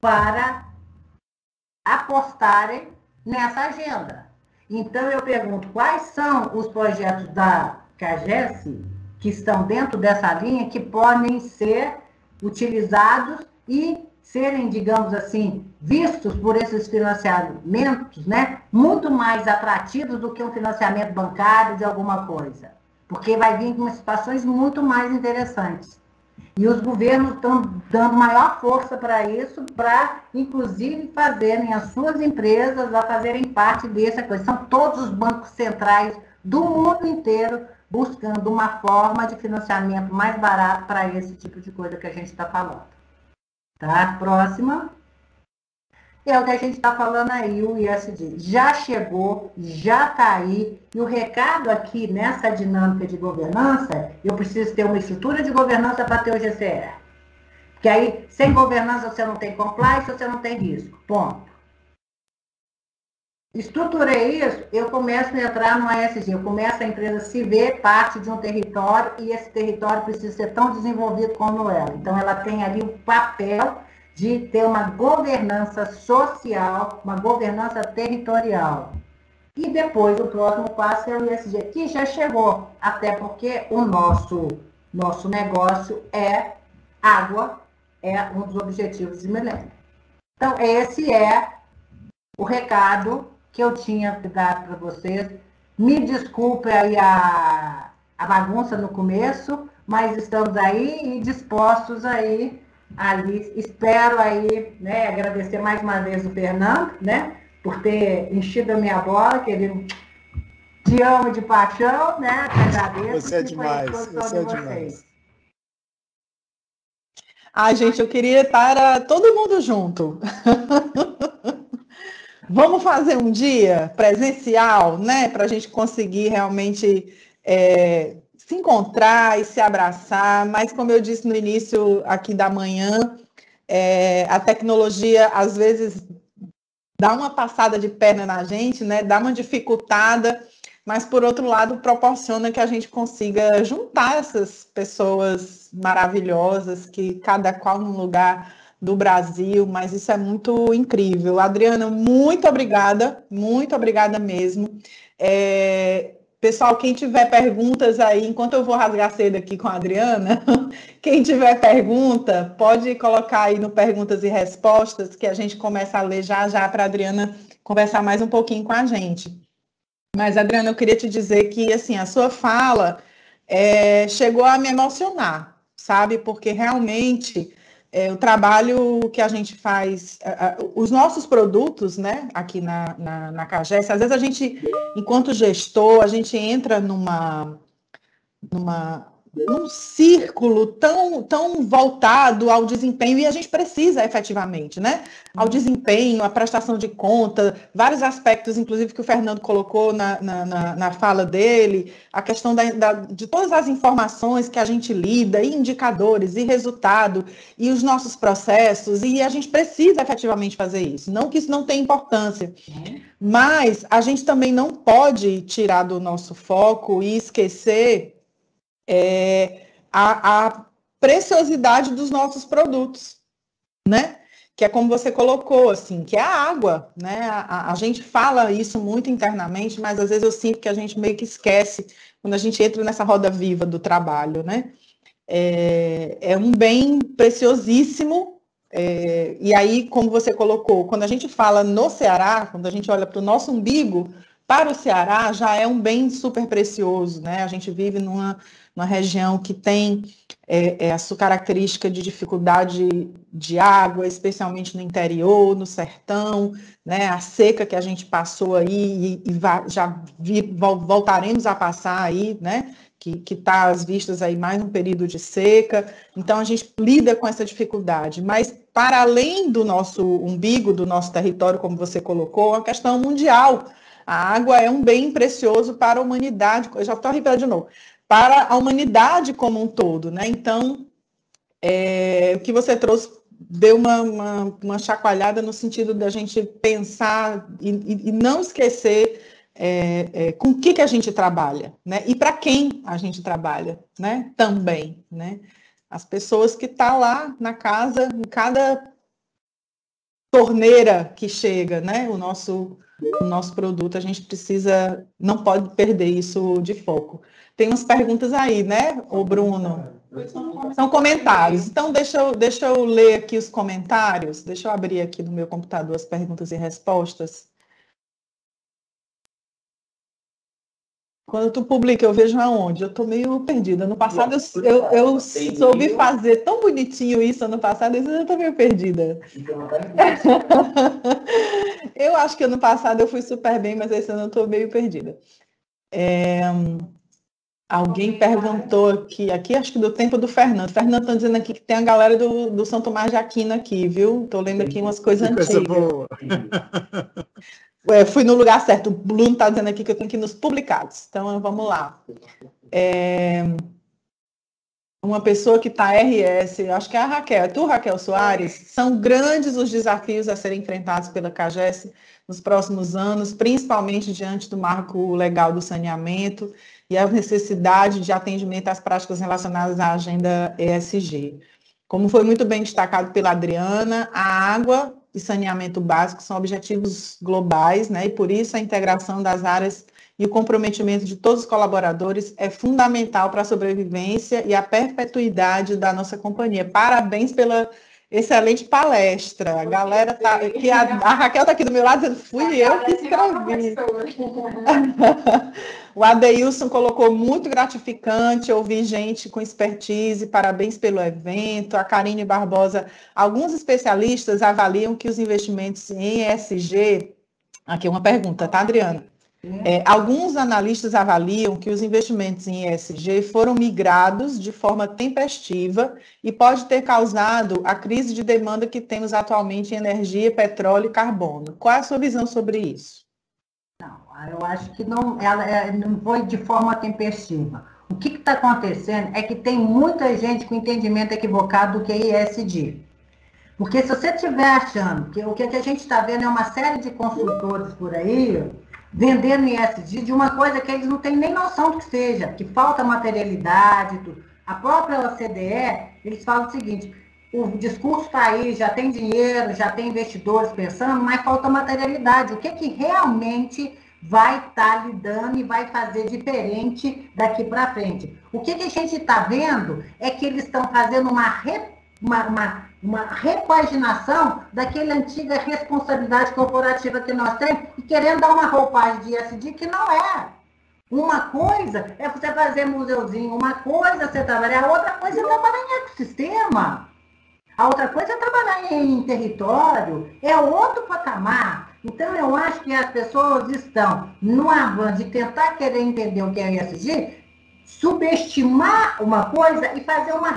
para apostarem nessa agenda. Então, eu pergunto, quais são os projetos da CAGES que estão dentro dessa linha que podem ser utilizados e serem, digamos assim, vistos por esses financiamentos, né, muito mais atrativos do que um financiamento bancário de alguma coisa. Porque vai vir com situações muito mais interessantes. E os governos estão dando maior força para isso, para, inclusive, fazerem as suas empresas a fazerem parte dessa coisa. São todos os bancos centrais do mundo inteiro buscando uma forma de financiamento mais barato para esse tipo de coisa que a gente está falando. Tá? Próxima. É o que a gente está falando aí, o ISD. Já chegou, já está aí. E o recado aqui, nessa dinâmica de governança, eu preciso ter uma estrutura de governança para ter o GCR. Porque aí, sem governança, você não tem compliance, você não tem risco. Ponto. Estruturei isso, eu começo a entrar no ESG. Eu começo a empresa se ver parte de um território e esse território precisa ser tão desenvolvido como ela. Então, ela tem ali o papel de ter uma governança social, uma governança territorial. E depois, o próximo passo é o ESG, que já chegou, até porque o nosso negócio é água, é um dos objetivos de milênio. Então, esse é o recado que eu tinha que dar para vocês. Me desculpe aí a bagunça no começo, mas estamos aí e dispostos aí ali, espero aí, né, agradecer mais uma vez o Fernando, né, por ter enchido a minha bola, que ele te amo de paixão, né, te agradeço. Você é demais, você é demais. Ai, gente, eu queria estar todo mundo junto. Vamos fazer um dia presencial, né, para a gente conseguir realmente se encontrar e se abraçar, mas como eu disse no início aqui da manhã, a tecnologia às vezes dá uma passada de perna na gente, né? Dá uma dificultada, mas por outro lado proporciona que a gente consiga juntar essas pessoas maravilhosas, que cada qual num lugar do Brasil, mas isso é muito incrível. Adriana, muito obrigada mesmo. Pessoal, quem tiver perguntas aí, enquanto eu vou rasgar cedo aqui com a Adriana, quem tiver pergunta, pode colocar aí no perguntas e respostas, que a gente começa a ler já para a Adriana conversar mais um pouquinho com a gente. Mas, Adriana, eu queria te dizer que, assim, a sua fala chegou a me emocionar, sabe? Porque realmente o trabalho que a gente faz, os nossos produtos, né, aqui na CAGES, às vezes a gente, enquanto gestor, a gente entra num círculo tão voltado ao desempenho, e a gente precisa efetivamente, né? Ao desempenho, à prestação de conta, vários aspectos, inclusive, que o Fernando colocou na fala dele, a questão de todas as informações que a gente lida, e indicadores, e resultado, e os nossos processos, e a gente precisa efetivamente fazer isso. Não que isso não tenha importância, mas a gente também não pode tirar do nosso foco e esquecer a preciosidade dos nossos produtos, né? Que é como você colocou, assim, que é a água, né? A gente fala isso muito internamente, mas às vezes eu sinto que a gente meio que esquece quando a gente entra nessa roda viva do trabalho, né? É um bem preciosíssimo, e aí, como você colocou, quando a gente fala no Ceará, quando a gente olha para o nosso umbigo, para o Ceará já é um bem super precioso, né? A gente vive numa região que tem a sua característica de dificuldade de água, especialmente no interior, no sertão, né? A seca que a gente passou aí voltaremos a passar aí, né? Que está às vistas aí mais um período de seca. Então, a gente lida com essa dificuldade. Mas, para além do nosso umbigo, do nosso território, como você colocou, é uma questão mundial. A água é um bem precioso para a humanidade, eu já estou arrepiada de novo, para a humanidade como um todo, né? Então, o que você trouxe deu uma chacoalhada no sentido da gente pensar e não esquecer com o que a gente trabalha, né? E para quem a gente trabalha, né? Também, né? As pessoas que estão lá na casa, em cada torneira que chega, né? O nosso produto, a gente precisa, não pode perder isso de foco. Tem umas perguntas aí, né, o Bruno? São comentários. Então, deixa eu ler aqui os comentários. Deixa eu abrir aqui no meu computador as perguntas e respostas. Quando tu publica, eu vejo aonde? Eu estou meio perdida. No passado, eu soube fazer tão bonitinho isso ano passado, eu estou meio perdida. Eu acho que ano passado eu fui super bem, mas esse ano eu estou meio perdida. Alguém perguntou aqui acho que do tempo do Fernando. Fernando está dizendo aqui que tem a galera do São Tomás de Aquino aqui, viu? Estou lendo aqui umas coisas antigas. Coisa boa. Fui no lugar certo. O Bruno está dizendo aqui que eu tenho que ir nos publicados. Então, vamos lá. Uma pessoa que está RS, acho que é a Raquel. É tu, Raquel Soares? São grandes os desafios a serem enfrentados pela CAGES nos próximos anos, principalmente diante do marco legal do saneamento e a necessidade de atendimento às práticas relacionadas à agenda ESG. Como foi muito bem destacado pela Adriana, a água e saneamento básico são objetivos globais, né? E por isso a integração das áreas e o comprometimento de todos os colaboradores é fundamental para a sobrevivência e a perpetuidade da nossa companhia. Parabéns pela excelente palestra. A galera tá... A Raquel está aqui do meu lado dizendo, fui eu que escrevi. O Adeilson colocou muito gratificante, ouvir gente com expertise, parabéns pelo evento. A Karine Barbosa, alguns especialistas avaliam que os investimentos em ESG... Aqui uma pergunta, tá, Adriana? Alguns analistas avaliam que os investimentos em ESG foram migrados de forma tempestiva e pode ter causado a crise de demanda que temos atualmente em energia, petróleo e carbono. Qual é a sua visão sobre isso? Não, eu acho que não foi de forma tempestiva. O que está acontecendo é que tem muita gente com entendimento equivocado do que é ESG. Porque se você estiver achando que o que a gente está vendo é uma série de consultores por aí vendendo ESG de uma coisa que eles não têm nem noção do que seja, que falta materialidade, tudo. A própria OCDE, eles falam o seguinte, o discurso está aí, já tem dinheiro, já tem investidores pensando, mas falta materialidade. O que realmente vai estar lidando e vai fazer diferente daqui para frente? O que a gente está vendo é que eles estão fazendo uma repaginação daquela antiga responsabilidade corporativa que nós temos e querendo dar uma roupagem de ESG que não é. Uma coisa é você fazer museuzinho, uma coisa é você trabalhar, a outra coisa é trabalhar em ecossistema. A outra coisa é trabalhar em território, é outro patamar. Então, eu acho que as pessoas estão no avanço de tentar querer entender o que é ESG, subestimar uma coisa e fazer uma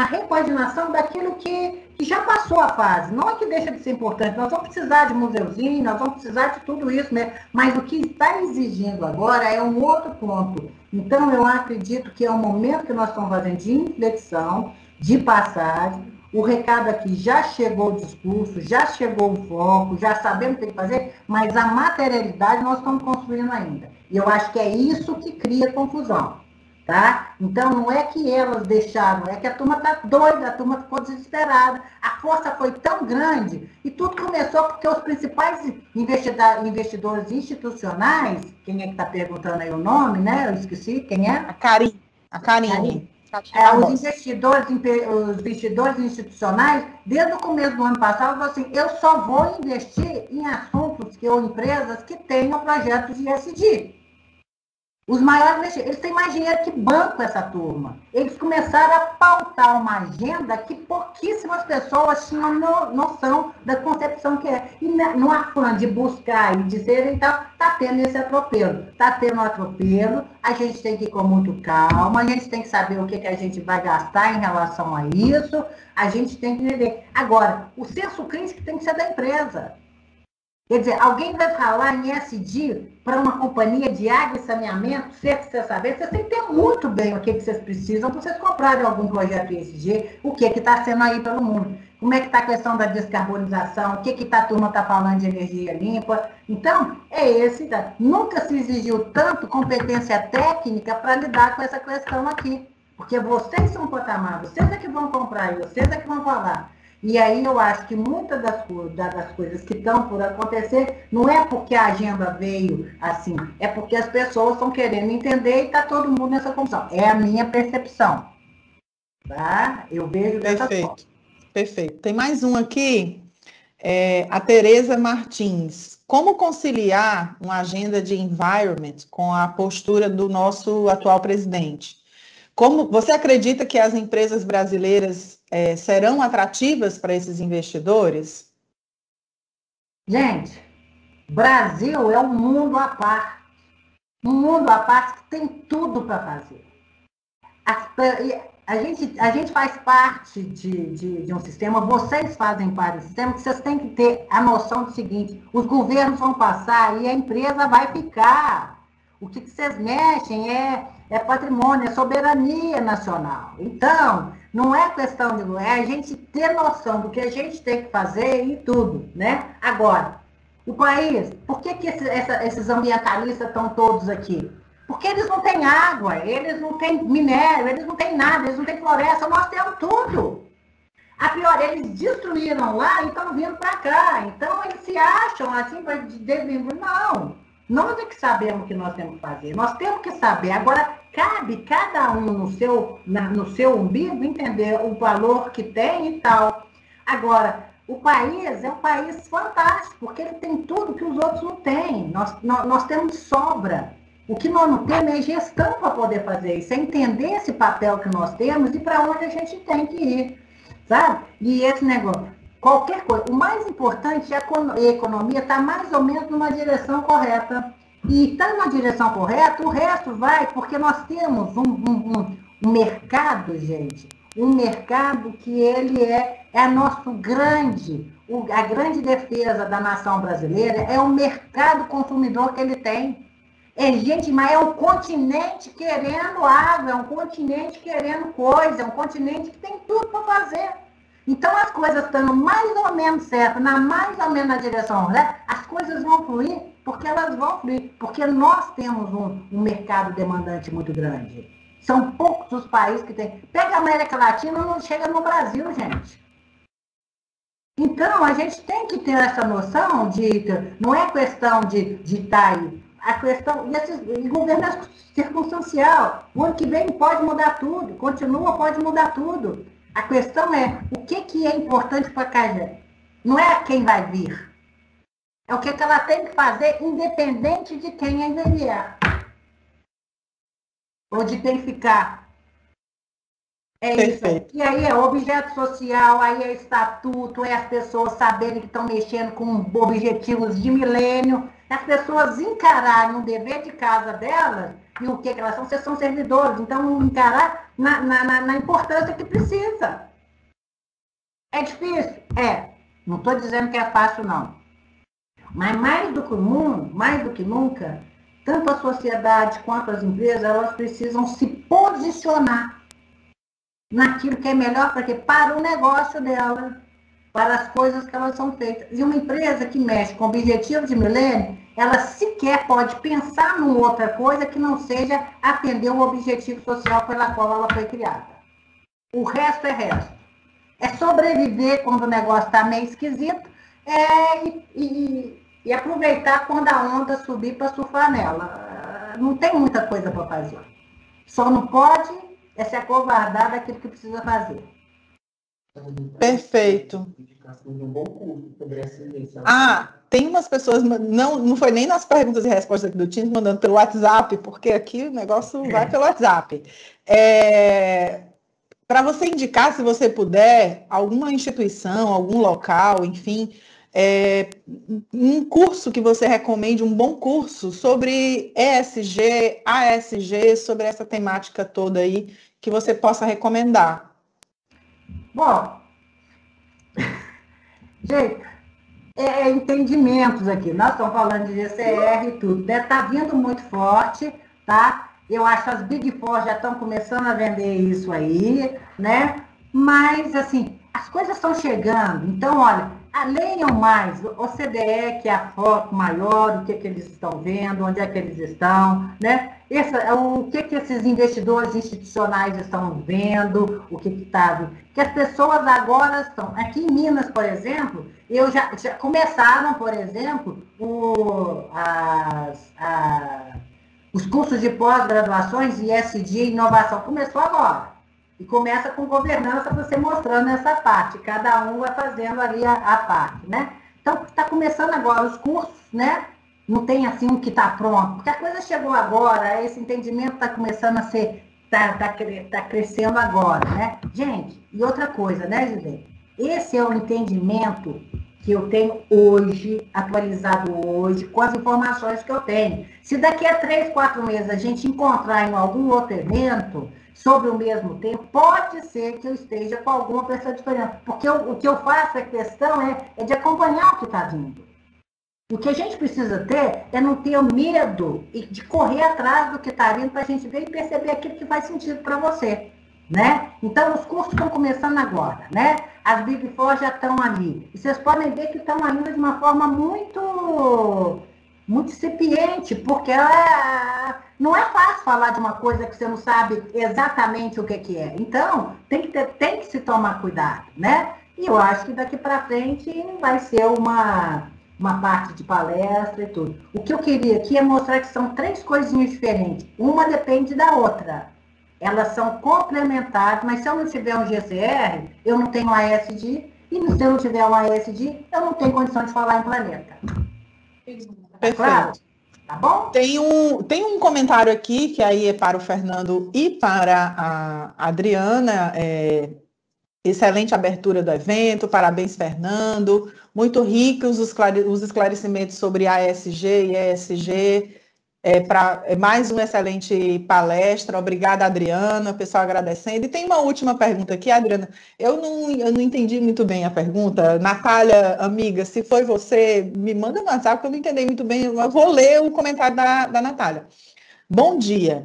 repaginação daquilo que já passou a fase. Não é que deixa de ser importante, nós vamos precisar de museuzinho, nós vamos precisar de tudo isso mesmo, mas o que está exigindo agora é um outro ponto. Então, eu acredito que é um momento que nós estamos fazendo de inflexão, de passagem. O recado aqui já chegou o discurso, já chegou o foco, já sabemos o que tem que fazer, mas a materialidade nós estamos construindo ainda. E eu acho que é isso que cria confusão, tá? Então, não é que elas deixaram, é que a turma está doida, a turma ficou desesperada, a força foi tão grande, e tudo começou porque os principais investidores institucionais, quem é que está perguntando aí o nome, né? Eu esqueci, quem é? A Karine. Os investidores institucionais, desde o começo do ano passado, falaram assim, eu só vou investir em assuntos ou empresas que tenham projetos de ESG. Os maiores investidores, eles têm mais dinheiro que banco, essa turma. Eles começaram a pautar uma agenda que pouquíssimas pessoas tinham noção da concepção que é. E no afã de buscar e dizer, então, está tendo esse atropelo. Está tendo um atropelo, a gente tem que ir com muito calma, a gente tem que saber o que a gente vai gastar em relação a isso, a gente tem que entender. Agora, o senso crítico tem que ser da empresa. Quer dizer, alguém vai falar em ESG para uma companhia de água e saneamento, se você saber, vocês têm que ter muito bem o que vocês precisam para vocês comprarem algum projeto ESG, o que está sendo aí pelo mundo. Como é que está a questão da descarbonização, o que a turma está falando de energia limpa. Então, nunca se exigiu tanto competência técnica para lidar com essa questão aqui. Porque vocês são um patamar, vocês é que vão comprar, vocês é que vão falar. E aí eu acho que muitas das coisas que estão por acontecer não é porque a agenda veio assim, é porque as pessoas estão querendo entender e está todo mundo nessa confusão. É a minha percepção. Tá? Eu vejo dessa forma. Perfeito. Tem mais um aqui, a Tereza Martins. Como conciliar uma agenda de environment com a postura do nosso atual presidente? Como você acredita que as empresas brasileiras serão atrativas para esses investidores? Gente, Brasil é um mundo à parte. Um mundo à parte que tem tudo para fazer. A gente faz parte de um sistema, vocês fazem parte do sistema, que vocês têm que ter a noção do seguinte: os governos vão passar e a empresa vai ficar. O que vocês mexem é patrimônio, é soberania nacional. Então, não é questão de... É a gente ter noção do que a gente tem que fazer e tudo, né? Agora, o país, por que esses ambientalistas estão todos aqui? Porque eles não têm água, eles não têm minério, eles não têm nada, eles não têm floresta, nós temos tudo. A pior, eles destruíram lá e estão vindo para cá. Então, eles se acham assim para desenvolver. Não, nós é que sabemos o que nós temos que fazer. Nós temos que saber. Agora, cabe cada um no seu umbigo entender o valor que tem e tal. Agora, o país é um país fantástico, porque ele tem tudo que os outros não têm. Nós temos sobra. O que nós não temos é gestão para poder fazer isso, é entender esse papel que nós temos e para onde a gente tem que ir, sabe? E esse negócio, qualquer coisa, o mais importante é a economia estar mais ou menos numa direção correta. E está numa direção correta, o resto vai, porque nós temos um mercado, gente, um mercado que ele é a grande defesa da nação brasileira, é o mercado consumidor que ele tem. Gente, mas é um continente querendo água, é um continente querendo coisa, é um continente que tem tudo para fazer. Então, as coisas estando mais ou menos certas, mais ou menos na direção, né? As coisas vão fluir, porque elas vão fluir, porque nós temos um mercado demandante muito grande. São poucos os países que têm. Pega a América Latina, não chega no Brasil, gente. Então, a gente tem que ter essa noção de... Não é questão de estar aí. A questão, e governo é circunstancial. O ano que vem pode mudar tudo, pode mudar tudo. A questão é o que é importante para a gente. Não é quem vai vir. É o que ela tem que fazer, independente de quem ainda vier. Ou de quem ficar. É Perfeito. Isso. E aí é objeto social, aí é estatuto, é as pessoas saberem que estão mexendo com objetivos de milênio, as pessoas encararem o dever de casa delas e o que elas são, vocês são servidores, então encarar na importância que precisa. É difícil? É. Não estou dizendo que é fácil, não. Mas mais do que nunca, tanto a sociedade quanto as empresas, elas precisam se posicionar naquilo que é melhor para o negócio dela, para as coisas que elas são feitas. E uma empresa que mexe com objetivo de milênio, ela sequer pode pensar em outra coisa que não seja atender o objetivo social pela qual ela foi criada. O resto é resto. É sobreviver quando o negócio está meio esquisito e aproveitar quando a onda subir para surfar nela. Não tem muita coisa para fazer. Só não pode se acovardar daquilo que precisa fazer. Perfeito. Tem umas pessoas, não foi nem nas perguntas e respostas aqui do Teams, mandando pelo WhatsApp, porque aqui o negócio vai pelo WhatsApp. Para você indicar, se você puder, alguma instituição, algum local, enfim, um curso que você recomende, um bom curso sobre ESG, ASG, sobre essa temática toda aí, que você possa recomendar. Bom, gente, entendimentos aqui. Nós estamos falando de GCR e tudo. Está vindo muito forte, tá? Eu acho que as Big Four já estão começando a vender isso aí, né? Mas, assim, as coisas estão chegando. Então, olha, leiam mais. O OCDE, que é a foto maior, o que eles estão vendo, onde é que eles estão, né? O que esses investidores institucionais estão vendo, o que está... Que as pessoas agora estão... Aqui em Minas, por exemplo, já começaram, por exemplo, os cursos de pós-graduações de ESG e inovação. Começou agora. E começa com governança, você mostrando essa parte. Cada um vai fazendo ali a parte, né? Então, está começando agora os cursos, né? Não tem assim um que está pronto. Porque a coisa chegou agora, esse entendimento está começando a ser... Está crescendo agora, né? Gente, e outra coisa, né, José? Esse é o entendimento que eu tenho hoje, atualizado hoje, com as informações que eu tenho. Se daqui a 3, 4 meses a gente encontrar em algum outro evento sobre o mesmo tempo, pode ser que eu esteja com alguma pessoa diferente. Porque o que eu faço, a questão é de acompanhar o que está vindo. O que a gente precisa ter é não ter medo e de correr atrás do que está vindo para a gente ver e perceber aquilo que faz sentido para você, né? Então, os cursos estão começando agora, né? As Big Four já estão ali. E vocês podem ver que estão ainda de uma forma muito incipiente, porque não é fácil falar de uma coisa que você não sabe exatamente o que é. Então, tem que se tomar cuidado, né? E eu acho que daqui para frente vai ser uma parte de palestra e tudo. O que eu queria aqui é mostrar que são 3 coisinhas diferentes. Uma depende da outra. Elas são complementares, mas se eu não tiver um GCR, eu não tenho ASD, e se eu não tiver um ASD, eu não tenho condição de falar em planeta. Perfeito. Claro? Tá bom? Tem um comentário aqui, que aí é para o Fernando e para a Adriana. Excelente abertura do evento, parabéns, Fernando. Muito ricos os esclarecimentos sobre ASG e ESG. Mais uma excelente palestra. Obrigada, Adriana. O pessoal agradecendo. E tem uma última pergunta aqui, Adriana. Eu não entendi muito bem a pergunta. Natália, amiga, se foi você, me manda um WhatsApp, porque eu não entendi muito bem. Eu vou ler o comentário da Natália. Bom dia.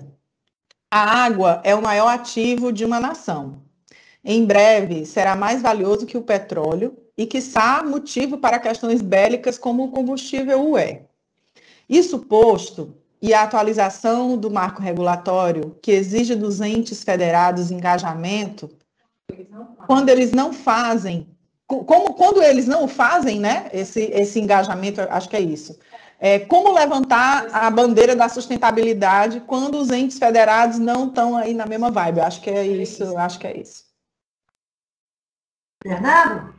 A água é o maior ativo de uma nação. Em breve, será mais valioso que o petróleo e, quiçá, motivo para questões bélicas como o combustível o é. Isso posto, e a atualização do marco regulatório, que exige dos entes federados engajamento, quando eles não fazem, quando eles não fazem, né, esse engajamento, acho que é isso. Como levantar a bandeira da sustentabilidade quando os entes federados não estão aí na mesma vibe? Acho que é isso. Fernando?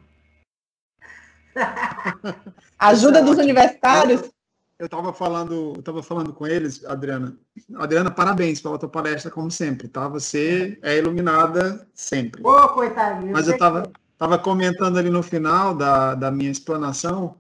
Ajuda dos universitários? Eu estava falando com eles, Adriana. Adriana, parabéns pela tua palestra, como sempre, tá? Você é iluminada sempre. Ô, coitadinho. Mas eu estava comentando ali no final da minha explanação,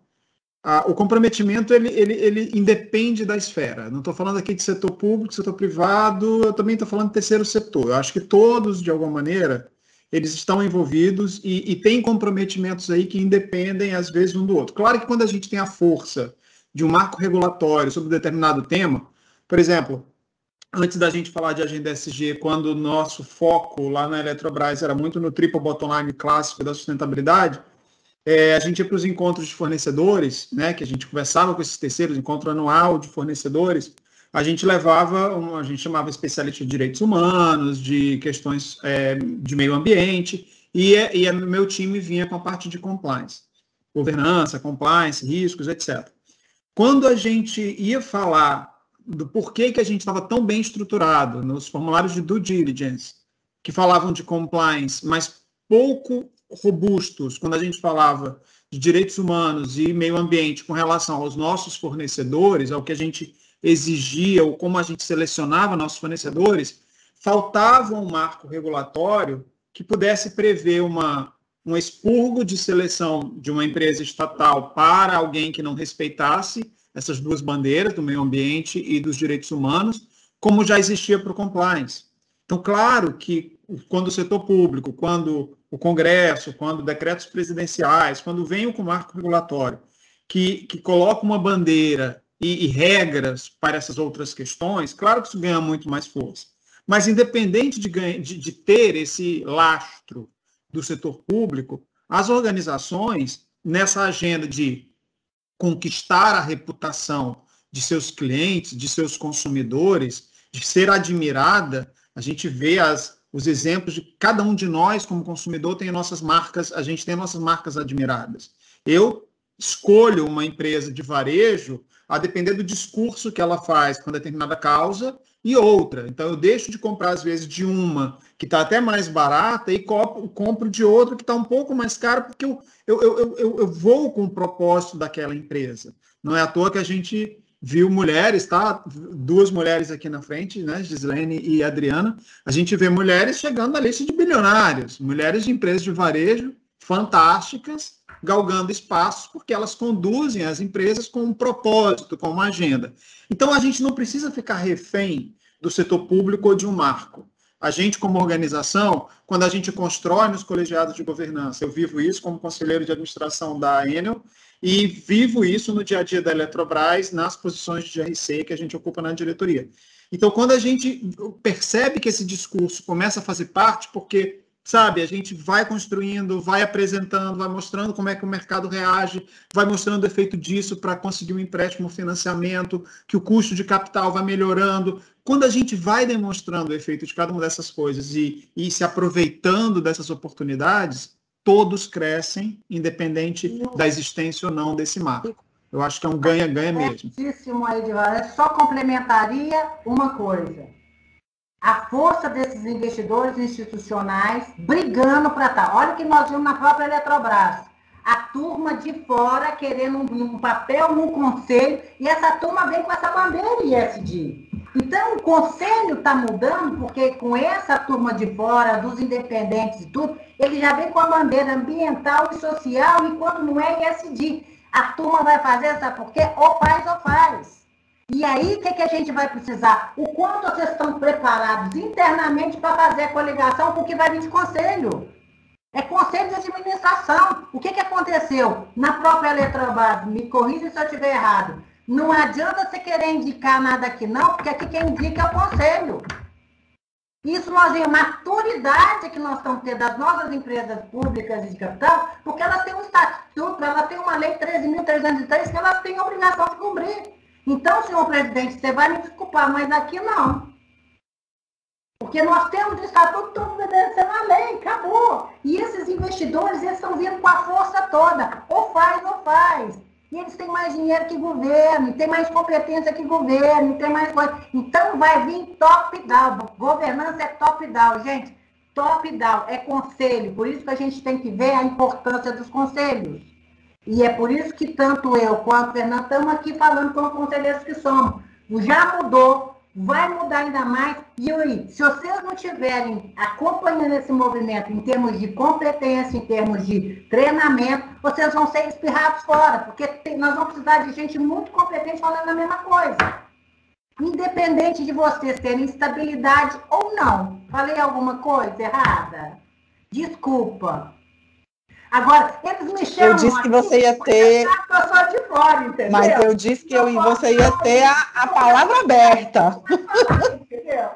o comprometimento, ele independe da esfera. Não estou falando aqui de setor público, setor privado, eu também estou falando de terceiro setor. Eu acho que todos, de alguma maneira, eles estão envolvidos e têm comprometimentos aí que independem, às vezes, um do outro. Claro que quando a gente tem a força de um marco regulatório sobre um determinado tema, por exemplo, antes da gente falar de agenda ESG, quando o nosso foco lá na Eletrobras era muito no triple bottom line clássico da sustentabilidade, a gente ia para os encontros de fornecedores, né, que a gente conversava com esses terceiros, encontro anual de fornecedores, a gente a gente chamava especialista de direitos humanos, de questões de meio ambiente, e meu time vinha com a parte de compliance, governança, compliance, riscos, etc. Quando a gente ia falar do porquê que a gente estava tão bem estruturado nos formulários de due diligence, que falavam de compliance, mas pouco robustos, quando a gente falava de direitos humanos e meio ambiente com relação aos nossos fornecedores, ao que a gente exigia ou como a gente selecionava nossos fornecedores, faltava um marco regulatório que pudesse prever um expurgo de seleção de uma empresa estatal para alguém que não respeitasse essas duas bandeiras, do meio ambiente e dos direitos humanos, como já existia para o compliance. Então, claro que quando o setor público, quando o Congresso, quando decretos presidenciais, quando vem com o marco regulatório, que coloca uma bandeira e regras para essas outras questões, claro que isso ganha muito mais força. Mas, independente de ter esse lastro do setor público, as organizações, nessa agenda de conquistar a reputação de seus clientes, de seus consumidores, de ser admirada, a gente vê os exemplos de cada um de nós, como consumidor, tem nossas marcas, a gente tem nossas marcas admiradas. Eu escolho uma empresa de varejo a depender do discurso que ela faz com determinada causa e outra. Então, eu deixo de comprar, às vezes, de uma que está até mais barata e compro de outra que está um pouco mais cara, porque eu vou com o propósito daquela empresa. Não é à toa que a gente viu mulheres, tá? 2 mulheres aqui na frente, né? Gislene e Adriana. A gente vê mulheres chegando na lista de bilionários, mulheres de empresas de varejo fantásticas, galgando espaços, porque elas conduzem as empresas com um propósito, com uma agenda. Então, a gente não precisa ficar refém do setor público ou de um marco. A gente, como organização, quando a gente constrói nos colegiados de governança, eu vivo isso como conselheiro de administração da Enel, e vivo isso no dia a dia da Eletrobras, nas posições de GRC que a gente ocupa na diretoria. Então, quando a gente percebe que esse discurso começa a fazer parte, porque, sabe, a gente vai construindo, vai apresentando, vai mostrando como é que o mercado reage, vai mostrando o efeito disso para conseguir um empréstimo, um financiamento, que o custo de capital vai melhorando. Quando a gente vai demonstrando o efeito de cada uma dessas coisas e se aproveitando dessas oportunidades, todos crescem, independente da existência ou não desse marco. Eu acho que é um ganha-ganha mesmo. Só complementaria uma coisa. A força desses investidores institucionais brigando para estar. Olha o que nós vimos na própria Eletrobras. A turma de fora querendo um papel no conselho, e essa turma vem com essa bandeira ISD. Então, o conselho está mudando, porque com essa turma de fora, dos independentes e tudo, ele já vem com a bandeira ambiental e social, e quando não é ISD, a turma vai fazer, sabe por quê? Ou faz. E aí, o que a gente vai precisar? O quanto vocês estão preparados internamente para fazer a coligação com o que vai vir de conselho? É conselho de administração. O que aconteceu? Na própria Eletrobras, me corrija se eu estiver errado, não adianta você querer indicar nada aqui não, porque aqui quem indica é o conselho. Isso nós vemos maturidade que nós estamos tendo das nossas empresas públicas e de capital, porque elas têm um estatuto, elas têm uma lei 13.303 que elas têm a obrigação de cumprir. Então, senhor presidente, você vai me desculpar, mas aqui não. Porque nós temos o estatuto obedecendo a lei, acabou. E esses investidores, eles estão vindo com a força toda. Ou faz. E eles têm mais dinheiro que governo, têm mais competência que governo, tem mais coisa. Então vai vir top-down. Governança é top-down, gente. Top-down é conselho. Por isso que a gente tem que ver a importância dos conselhos. E é por isso que tanto eu quanto o Fernando estamos aqui falando como conselheiros que somos. Já mudou, vai mudar ainda mais. E aí, se vocês não estiverem acompanhando esse movimento em termos de competência, em termos de treinamento, vocês vão ser espirrados fora, porque nós vamos precisar de gente muito competente falando a mesma coisa. Independente de vocês terem estabilidade ou não. Falei alguma coisa errada? Desculpa. Agora, eles me chamam. Eu disse que você ia ter. Eu sou de fora, entendeu? Mas eu disse que você ia ter a palavra aberta. Entendeu?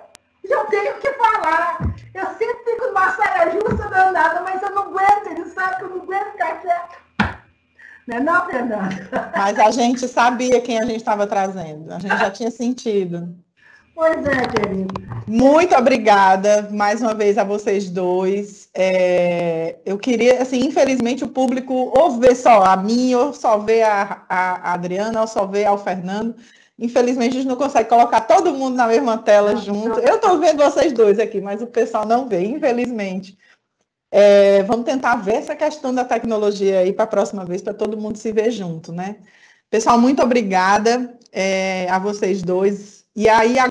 Eu tenho que falar. Eu sempre fico numa saia justa danada, mas eu não aguento. Ele sabe que eu não aguento ficar quieto. Não é não, Fernanda? Mas a gente sabia quem a gente estava trazendo. A gente já tinha sentido. Pois é, querido. Muito obrigada mais uma vez a vocês dois. Eu queria, assim, infelizmente o público ou vê só a mim, ou só vê a Adriana, ou só vê ao Fernando. Infelizmente a gente não consegue colocar todo mundo na mesma tela junto. Eu estou vendo vocês dois aqui, mas o pessoal não vê, infelizmente. Vamos tentar ver essa questão da tecnologia aí para a próxima vez, para todo mundo se ver junto, né? Pessoal, muito obrigada a vocês dois. E aí,